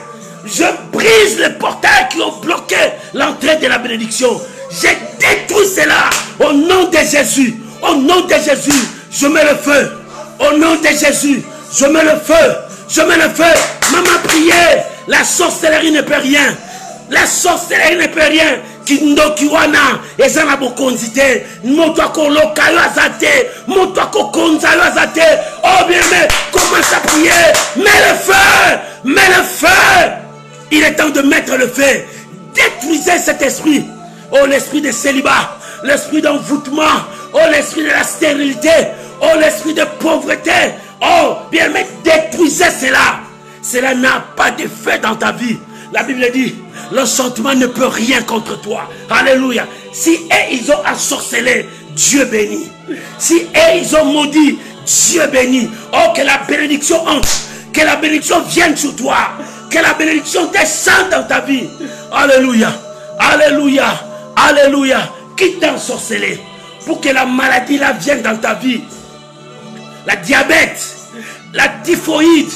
Je brise les portails qui ont bloqué l'entrée de la bénédiction. Je détruis cela. Au nom de Jésus. Au nom de Jésus. Je mets le feu. Au nom de Jésus. Je mets le feu. Je mets le feu. Maman, priez. La sorcellerie ne peut rien. La sorcellerie ne peut rien. Kindokiwana ezana bokonzite moto ko lokayo azate moto ko konzayo azate. Oh bien, mais commence à prier. Mets le feu. Mets le feu. Il est temps de mettre le feu. Détruisez cet esprit. Oh, l'esprit de célibat, l'esprit d'envoûtement, oh, l'esprit de la stérilité, oh, l'esprit de pauvreté. Oh bien, mais détruisez cela. Cela n'a pas de fait dans ta vie. La Bible dit, l'enchantement ne peut rien contre toi. Alléluia. Si eux, ils ont ensorcelé, Dieu bénit. Si eux, ils ont maudit, Dieu bénit. Oh, que la bénédiction entre. Que la bénédiction vienne sur toi. Que la bénédiction descende dans ta vie. Alléluia. Alléluia. Alléluia. Qui t'a ensorcelé pour que la maladie là vienne dans ta vie. La diabète, la typhoïde,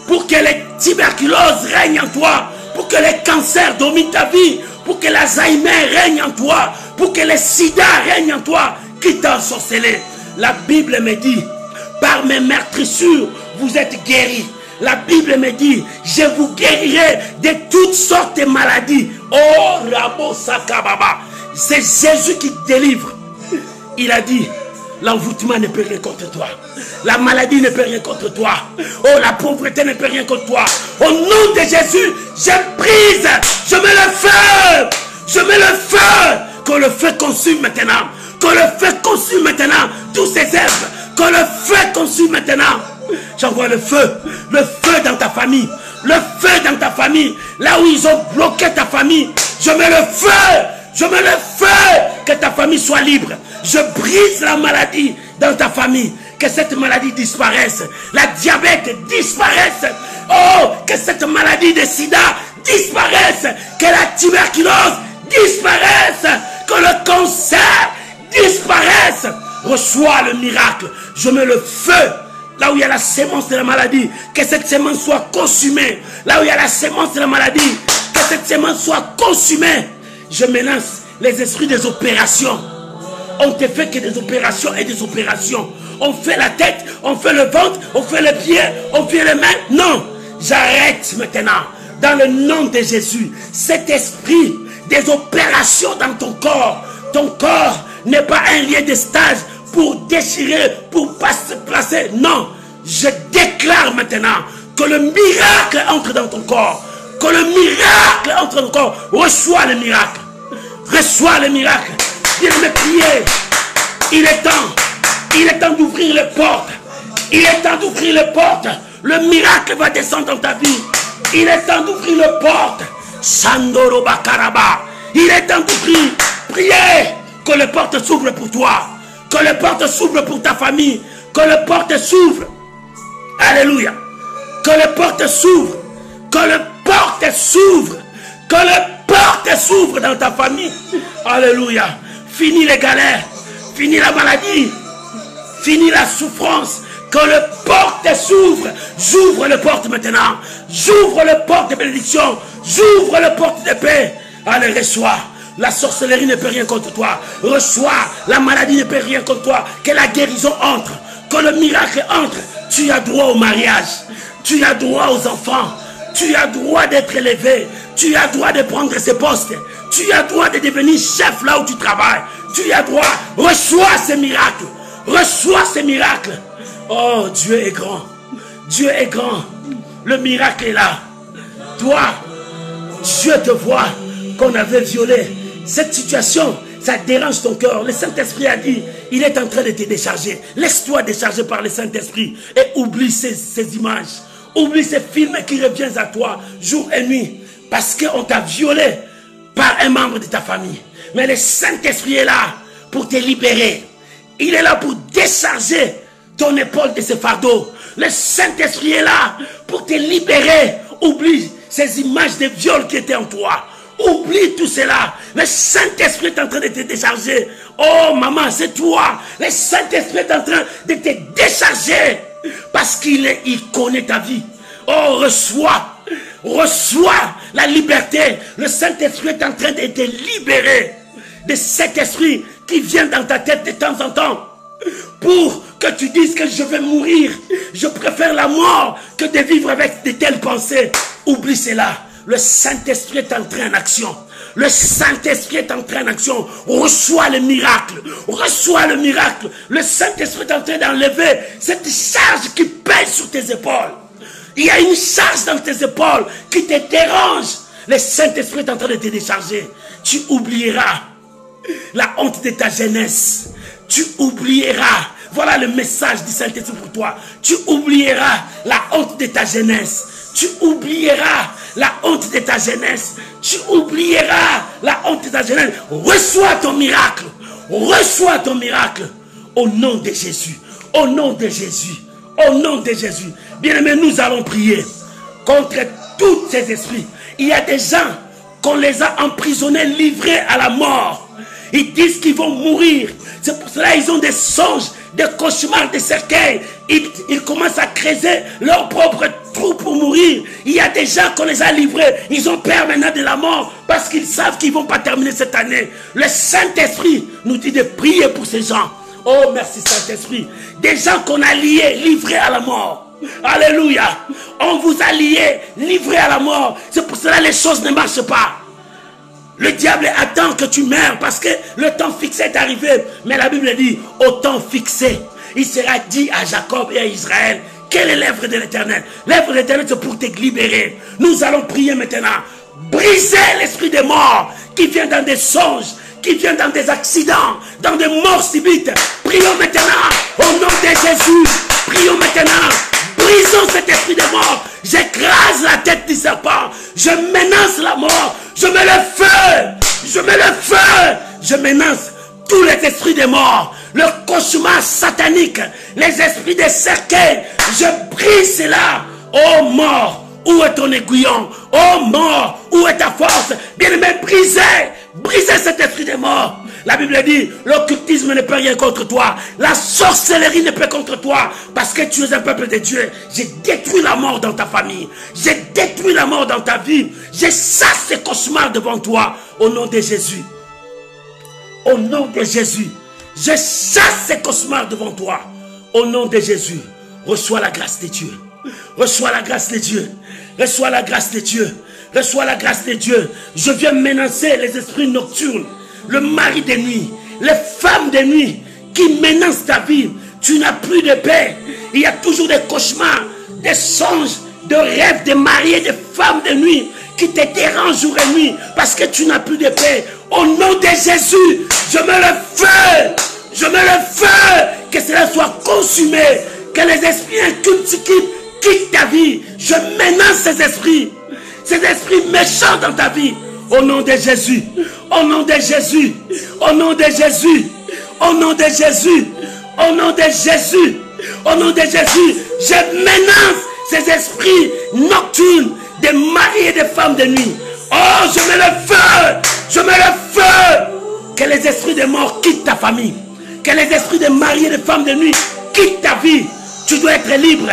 pour que les tuberculoses règnent en toi, pour que les cancers dominent ta vie, pour que l'Alzheimer règne en toi, pour que les sida règnent en toi. Qui t'a ensorcelé? La Bible me dit, par mes meurtrissures, vous êtes guéris. La Bible me dit, je vous guérirai de toutes sortes de maladies. Oh, Rabo Sakababa. C'est Jésus qui délivre. Il a dit, l'envoûtement ne peut rien contre toi. La maladie ne peut rien contre toi. Oh, la pauvreté ne peut rien contre toi. Au nom de Jésus, je brise. Je mets le feu. Je mets le feu. Que le feu consume maintenant. Que le feu consume maintenant tous ces œuvres. Que le feu consume maintenant. J'envoie le feu dans ta famille, le feu dans ta famille, là où ils ont bloqué ta famille, je mets le feu, que ta famille soit libre, je brise la maladie dans ta famille, que cette maladie disparaisse, la diabète disparaisse, oh, que cette maladie de sida disparaisse, que la tuberculose disparaisse, que le cancer disparaisse, reçois le miracle, je mets le feu. Là où il y a la sémence de la maladie, que cette sémence soit consumée. Là où il y a la sémence de la maladie, que cette sémence soit consumée. Je menace les esprits des opérations. On ne fait que des opérations et des opérations. On fait la tête, on fait le ventre, on fait les pieds, on fait les mains. Non, J'arrête maintenant, dans le nom de Jésus, cet esprit des opérations dans ton corps. Ton corps n'est pas un lieu de stage pour déchirer, pour se placer. Non, je déclare maintenant que le miracle entre dans ton corps. Que le miracle entre dans ton corps. Reçois le miracle. Reçois le miracle. Il me prier. Il est temps d'ouvrir les portes. Il est temps d'ouvrir les portes. Le miracle va descendre dans ta vie. Il est temps d'ouvrir les portes. Sandoro Bakaraba. Il est temps d'ouvrir. Priez que les portes s'ouvrent pour toi. Que les portes s'ouvrent pour ta famille. Que les portes s'ouvrent. Alléluia. Que les portes s'ouvrent. Que les portes s'ouvrent. Que les portes s'ouvrent dans ta famille. Alléluia. Fini les galères. Fini la maladie. Fini la souffrance. Que les portes s'ouvrent. J'ouvre les portes maintenant. J'ouvre les portes de bénédiction. J'ouvre les portes de paix. Allez, reçois. La sorcellerie ne peut rien contre toi. Reçois. La maladie ne peut rien contre toi. Que la guérison entre. Que le miracle entre. Tu as droit au mariage. Tu as droit aux enfants. Tu as droit d'être élevé. Tu as droit de prendre ces postes. Tu as droit de devenir chef là où tu travailles. Tu as droit. Reçois ces miracles. Reçois ces miracles. Oh, Dieu est grand. Dieu est grand. Le miracle est là. Toi, Dieu te voit qu'on avait violé. Cette situation, ça dérange ton cœur. Le Saint-Esprit a dit, il est en train de te décharger. Laisse-toi décharger par le Saint-Esprit et oublie ces images. Oublie ces films qui reviennent à toi jour et nuit. Parce qu'on t'a violé par un membre de ta famille. Mais le Saint-Esprit est là pour te libérer. Il est là pour décharger ton épaule de ce fardeau. Le Saint-Esprit est là pour te libérer. Oublie ces images de viol qui étaient en toi. Oublie tout cela. Le Saint-Esprit est en train de te décharger. Oh maman, c'est toi. Le Saint-Esprit est en train de te décharger. Parce qu'il connaît ta vie. Oh, reçois. Reçois la liberté. Le Saint-Esprit est en train de te libérer de cet esprit qui vient dans ta tête de temps en temps. Pour que tu dises que je vais mourir. Je préfère la mort que de vivre avec de telles pensées. Oublie cela. Le Saint-Esprit est entré en action. Le Saint-Esprit est entré en action. Reçois le miracle. Reçois le miracle. Le Saint-Esprit est en train d'enlever cette charge qui pèse sur tes épaules. Il y a une charge dans tes épaules qui te dérange. Le Saint-Esprit est en train de te décharger. Tu oublieras la honte de ta jeunesse. Tu oublieras. Voilà le message du Saint-Esprit pour toi. Tu oublieras la honte de ta jeunesse. Tu oublieras la honte de ta jeunesse. Tu oublieras la honte de ta jeunesse. Reçois ton miracle. Reçois ton miracle. Au nom de Jésus. Au nom de Jésus. Au nom de Jésus. Bien-aimés, nous allons prier contre tous ces esprits. Il y a des gens qu'on les a emprisonnés, livrés à la mort. Ils disent qu'ils vont mourir. C'est pour cela qu'ils ont des songes, des cauchemars, des cercueils. Ils commencent à creuser leur propre trou pour mourir. Il y a des gens qu'on les a livrés. Ils ont peur maintenant de la mort parce qu'ils savent qu'ils ne vont pas terminer cette année. Le Saint-Esprit nous dit de prier pour ces gens. Oh, merci Saint-Esprit. Des gens qu'on a liés, livrés à la mort. Alléluia. On vous a liés, livrés à la mort. C'est pour cela que les choses ne marchent pas. Le diable attend que tu meurs parce que le temps fixé est arrivé. Mais la Bible dit, au temps fixé, il sera dit à Jacob et à Israël, quelle est l'œuvre de l'Éternel? L'œuvre de l'Éternel, c'est pour te libérer. Nous allons prier maintenant. Briser l'esprit des morts qui vient dans des songes, qui vient dans des accidents, dans des morts subites. Prions maintenant au nom de Jésus. Prions maintenant. Brisons cet esprit de mort. J'écrase la tête du serpent. Je menace la mort. Je mets le feu. Je mets le feu. Je menace tous les esprits de mort. Le cauchemar satanique. Les esprits de cercueil. Je brise cela. Oh mort, où est ton aiguillon? Oh mort, où est ta force? Bien-aimé, brisez. Brisez cet esprit de mort. La Bible dit, l'occultisme ne peut rien contre toi. La sorcellerie ne peut contre toi. Parce que tu es un peuple de Dieu. J'ai détruit la mort dans ta famille. J'ai détruit la mort dans ta vie. Je chasse ces cauchemars devant toi. Au nom de Jésus. Au nom de Jésus. Je chasse ces cauchemars devant toi. Au nom de Jésus. Reçois la grâce de Dieu. Reçois la grâce de Dieu. Reçois la grâce de Dieu. Reçois la grâce de Dieu. Je viens menacer les esprits nocturnes, le mari de nuit, les femmes de nuit qui menacent ta vie. Tu n'as plus de paix. Il y a toujours des cauchemars, des songes, des rêves de maris et de femmes de nuit qui te dérangent jour et nuit parce que tu n'as plus de paix. Au nom de Jésus, je mets le feu. Je mets le feu. Que cela soit consumé. Que les esprits incultes quittent ta vie. Je menace ces esprits méchants dans ta vie. Au nom de Jésus. Au nom de Jésus. Au nom de Jésus. Au nom de Jésus. Au nom de Jésus. Au nom de Jésus. Je menace ces esprits nocturnes des maris et des femmes de nuit. Oh, je mets le feu. Je mets le feu. Que les esprits des morts quittent ta famille. Que les esprits des maris et des femmes de nuit quittent ta vie. Tu dois être libre.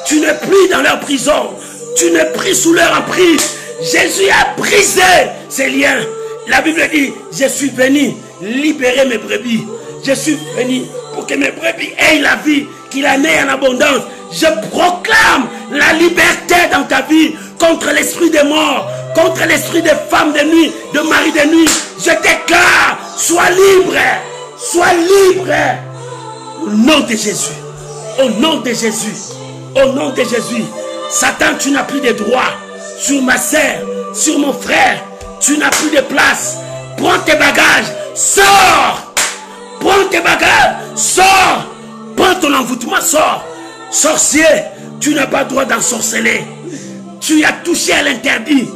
Tu n'es plus dans leur prison. Tu n'es plus sous leur emprise. Jésus a brisé ces liens. La Bible dit, je suis venu libérer mes brebis. Je suis venu pour que mes brebis aient la vie, qu'il en ait en abondance. Je proclame la liberté dans ta vie contre l'esprit des morts, contre l'esprit des femmes de nuit, de maris de nuit. Je déclare, sois libre, sois libre. Au nom de Jésus, au nom de Jésus, au nom de Jésus. Satan, tu n'as plus de droit sur ma sœur, sur mon frère. Tu n'as plus de place. Prends tes bagages, sors. Prends tes bagages, sors. Prends ton envoûtement, sors. Sorcier, tu n'as pas le droit d'ensorceler. Tu as touché à l'interdit.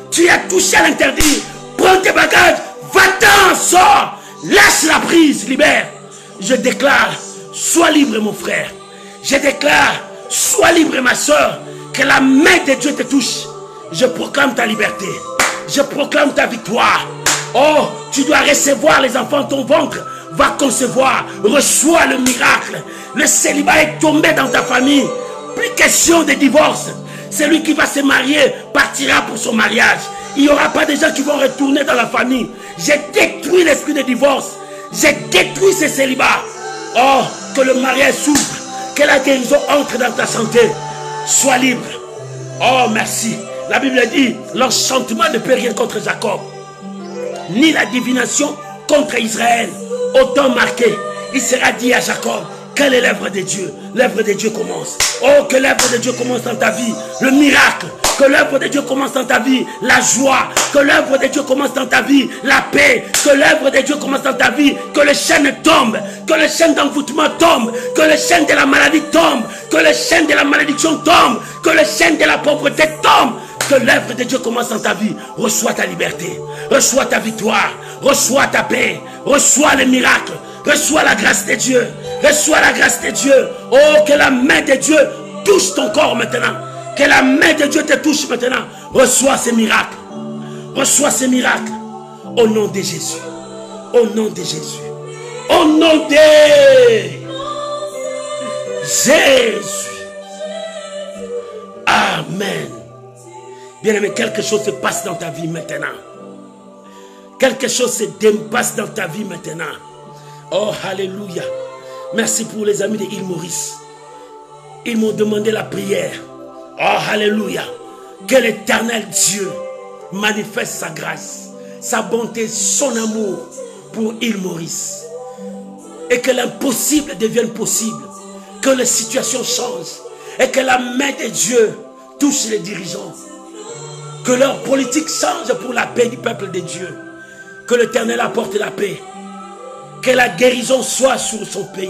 Tu as touché à l'interdit. Prends tes bagages, va-t'en, sors. Lâche la prise, libère. Je déclare, sois libre mon frère. Je déclare, sois libre ma soeur. Que la main de Dieu te touche. Je proclame ta liberté. Je proclame ta victoire. Oh, tu dois recevoir les enfants de ton ventre. Va concevoir. Reçois le miracle. Le célibat est tombé dans ta famille. Plus question de divorce. Celui qui va se marier partira pour son mariage. Il n'y aura pas de gens qui vont retourner dans la famille. J'ai détruit l'esprit de divorce. J'ai détruit ce célibat. Oh, que le mariage s'ouvre. Que la guérison entre dans ta santé. Sois libre. Oh, merci. La Bible dit, l'enchantement ne peut rien contre Jacob, ni la divination contre Israël. Autant marqué, il sera dit à Jacob, quelle est l'œuvre de Dieu? L'œuvre de Dieu commence. Oh, que l'œuvre de Dieu commence dans ta vie. Le miracle. Que l'œuvre de Dieu commence dans ta vie. La joie. Que l'œuvre de Dieu commence dans ta vie. La paix. Que l'œuvre de Dieu commence dans ta vie. Que le chaîne tombe. Que le chaîne d'envoûtement tombe. Que le chaîne de la maladie tombe. Que le chaîne de la malédiction tombe. Que le chaîne de la pauvreté tombe. Que l'œuvre de Dieu commence dans ta vie. Reçois ta liberté. Reçois ta victoire. Reçois ta paix. Reçois les miracles. Reçois la grâce de Dieu. Reçois la grâce de Dieu. Oh, que la main de Dieu touche ton corps maintenant. Que la main de Dieu te touche maintenant. Reçois ces miracles. Reçois ces miracles. Au nom de Jésus. Au nom de Jésus. Au nom de Jésus. Amen. Bien-aimé, quelque chose se passe dans ta vie maintenant. Quelque chose se dépasse dans ta vie maintenant. Oh, alléluia. Merci pour les amis de Île Maurice. Ils m'ont demandé la prière. Oh, alléluia. Que l'Éternel Dieu manifeste sa grâce, sa bonté, son amour pour Île Maurice. Et que l'impossible devienne possible. Que les situations changent. Et que la main de Dieu touche les dirigeants. Que leur politique change pour la paix du peuple de Dieu. Que l'Éternel apporte la paix. Que la guérison soit sur son pays.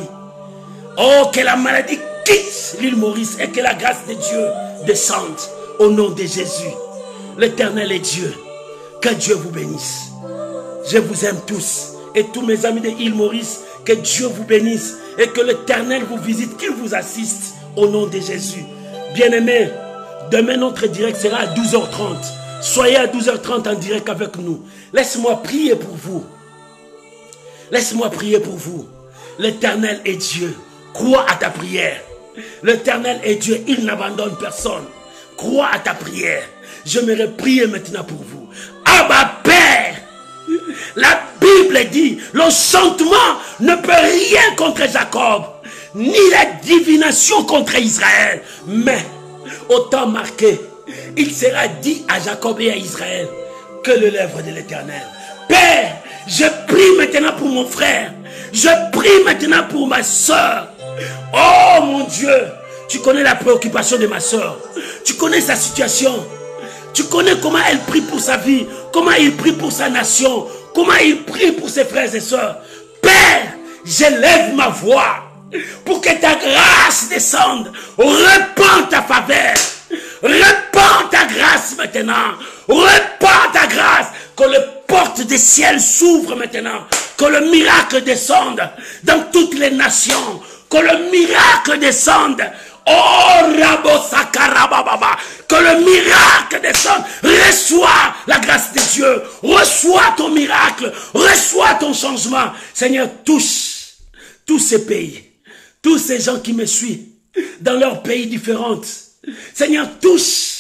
Oh, que la maladie quitte l'île Maurice et que la grâce de Dieu descende au nom de Jésus. L'Éternel est Dieu. Que Dieu vous bénisse. Je vous aime tous. Et tous mes amis de l'île Maurice, que Dieu vous bénisse. Et que l'Éternel vous visite, qu'il vous assiste au nom de Jésus. Bien-aimés, demain notre direct sera à 12h30. Soyez à 12h30 en direct avec nous. Laisse-moi prier pour vous. Laisse-moi prier pour vous. L'Éternel est Dieu. Crois à ta prière. L'Éternel est Dieu. Il n'abandonne personne. Crois à ta prière. Je vais prier maintenant pour vous. Abba Père. La Bible dit, l'enchantement ne peut rien contre Jacob, ni la divination contre Israël. Mais, au temps marqué, il sera dit à Jacob et à Israël que le lèvre de l'Éternel. Père, je prie maintenant pour mon frère. Je prie maintenant pour ma soeur. Oh mon Dieu, tu connais la préoccupation de ma soeur. Tu connais sa situation. Tu connais comment elle prie pour sa vie. Comment il prie pour sa nation. Comment il prie pour ses frères et sœurs. Père, j'élève ma voix pour que ta grâce descende. Répands ta faveur. Répands ta grâce maintenant. Répands ta grâce. Que les portes des ciels s'ouvrent maintenant. Que le miracle descende dans toutes les nations. Que le miracle descende. Oh, Rabo Sakarababa. Que le miracle descende. Reçois la grâce de Dieu. Reçois ton miracle. Reçois ton changement. Seigneur, touche tous ces pays. Tous ces gens qui me suivent dans leurs pays différents. Seigneur, touche.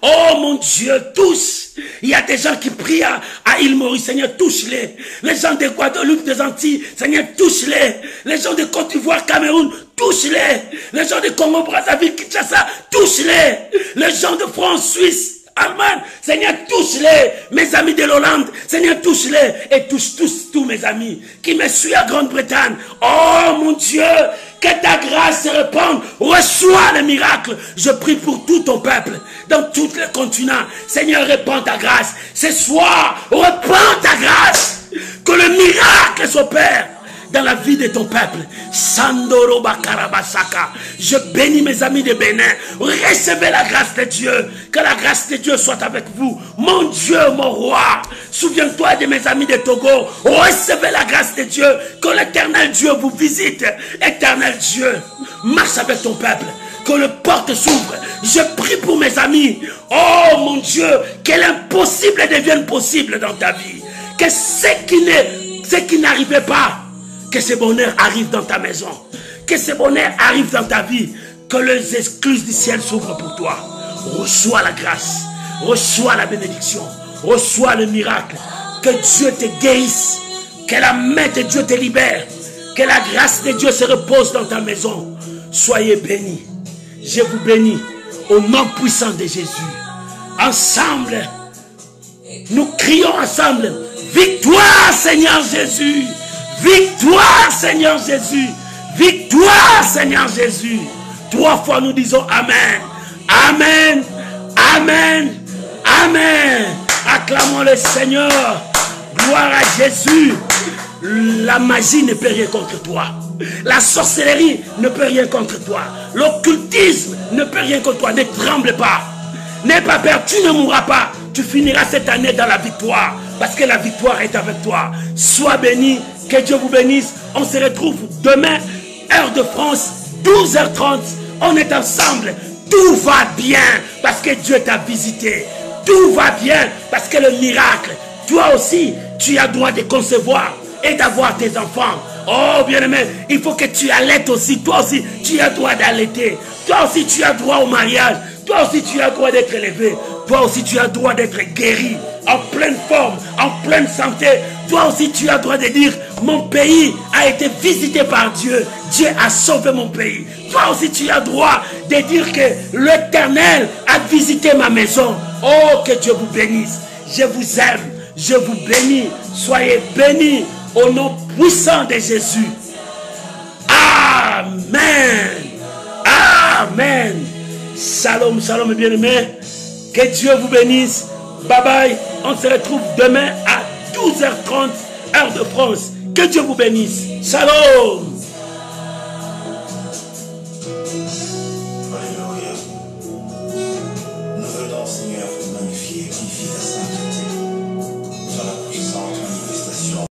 Oh mon Dieu, touche. Il y a des gens qui prient à île Maurice. Seigneur, touche-les. Les gens de Guadeloupe, des Antilles. Seigneur, touche-les. Les gens de Côte d'Ivoire, Cameroun, touche-les. Les gens de Congo, Brazzaville, Kinshasa, touche-les. Les gens de France, Suisse, Allemagne, Seigneur, touche-les. Mes amis de l'Hollande, Seigneur, touche-les. Et touche tous mes amis qui me suivent à Grande-Bretagne. Oh mon Dieu, que ta grâce se répande. Reçois le miracle. Je prie pour tout ton peuple, dans tous les continents. Seigneur, répands ta grâce. Ce soir, répands ta grâce. Que le miracle s'opère dans la vie de ton peuple. Sandoro Bakarabasaka. Je bénis mes amis de Bénin. Recevez la grâce de Dieu. Que la grâce de Dieu soit avec vous. Mon Dieu, mon roi. Souviens-toi de mes amis de Togo. Recevez la grâce de Dieu. Que l'éternel Dieu vous visite. Éternel Dieu, marche avec ton peuple. Que le porte s'ouvre. Je prie pour mes amis. Oh mon Dieu, que l'impossible devienne possible dans ta vie. Que ce qui n'arrivait pas, que ce bonheur arrive dans ta maison. Que ce bonheur arrive dans ta vie. Que les excuses du ciel s'ouvrent pour toi. Reçois la grâce. Reçois la bénédiction. Reçois le miracle. Que Dieu te guérisse. Que la main de Dieu te libère. Que la grâce de Dieu se repose dans ta maison. Soyez bénis. Je vous bénis au nom puissant de Jésus. Ensemble, nous crions ensemble. Victoire, Seigneur Jésus. Victoire, Seigneur Jésus. Victoire, Seigneur Jésus. 3 fois nous disons Amen. Amen. Amen. Amen. Acclamons le Seigneur. Gloire à Jésus. La magie ne peut rien contre toi. La sorcellerie ne peut rien contre toi. L'occultisme ne peut rien contre toi. Ne tremble pas. N'aie pas peur. Tu ne mourras pas. Tu finiras cette année dans la victoire. Parce que la victoire est avec toi. Sois béni. Que Dieu vous bénisse. On se retrouve demain, heure de France, 12h30. On est ensemble. Tout va bien parce que Dieu t'a visité. Tout va bien parce que le miracle, toi aussi, tu as droit de concevoir et d'avoir tes enfants. Oh bien-aimé, il faut que tu allaites aussi. Toi aussi, tu as droit d'allaiter. Toi aussi, tu as droit au mariage. Toi aussi, tu as droit d'être élevé. Toi aussi, tu as droit d'être guéri, en pleine forme, en pleine santé. Toi aussi, tu as droit de dire, mon pays a été visité par Dieu. Dieu a sauvé mon pays. Toi aussi, tu as droit de dire que l'Éternel a visité ma maison. Oh, que Dieu vous bénisse. Je vous aime. Je vous bénis. Soyez bénis au nom puissant de Jésus. Amen. Amen. Shalom, shalom, bien-aimés. Que Dieu vous bénisse. Bye bye. On se retrouve demain à 12h30, heure de France. Que Dieu vous bénisse. Shalom. Alléluia. Nous venons, Seigneur.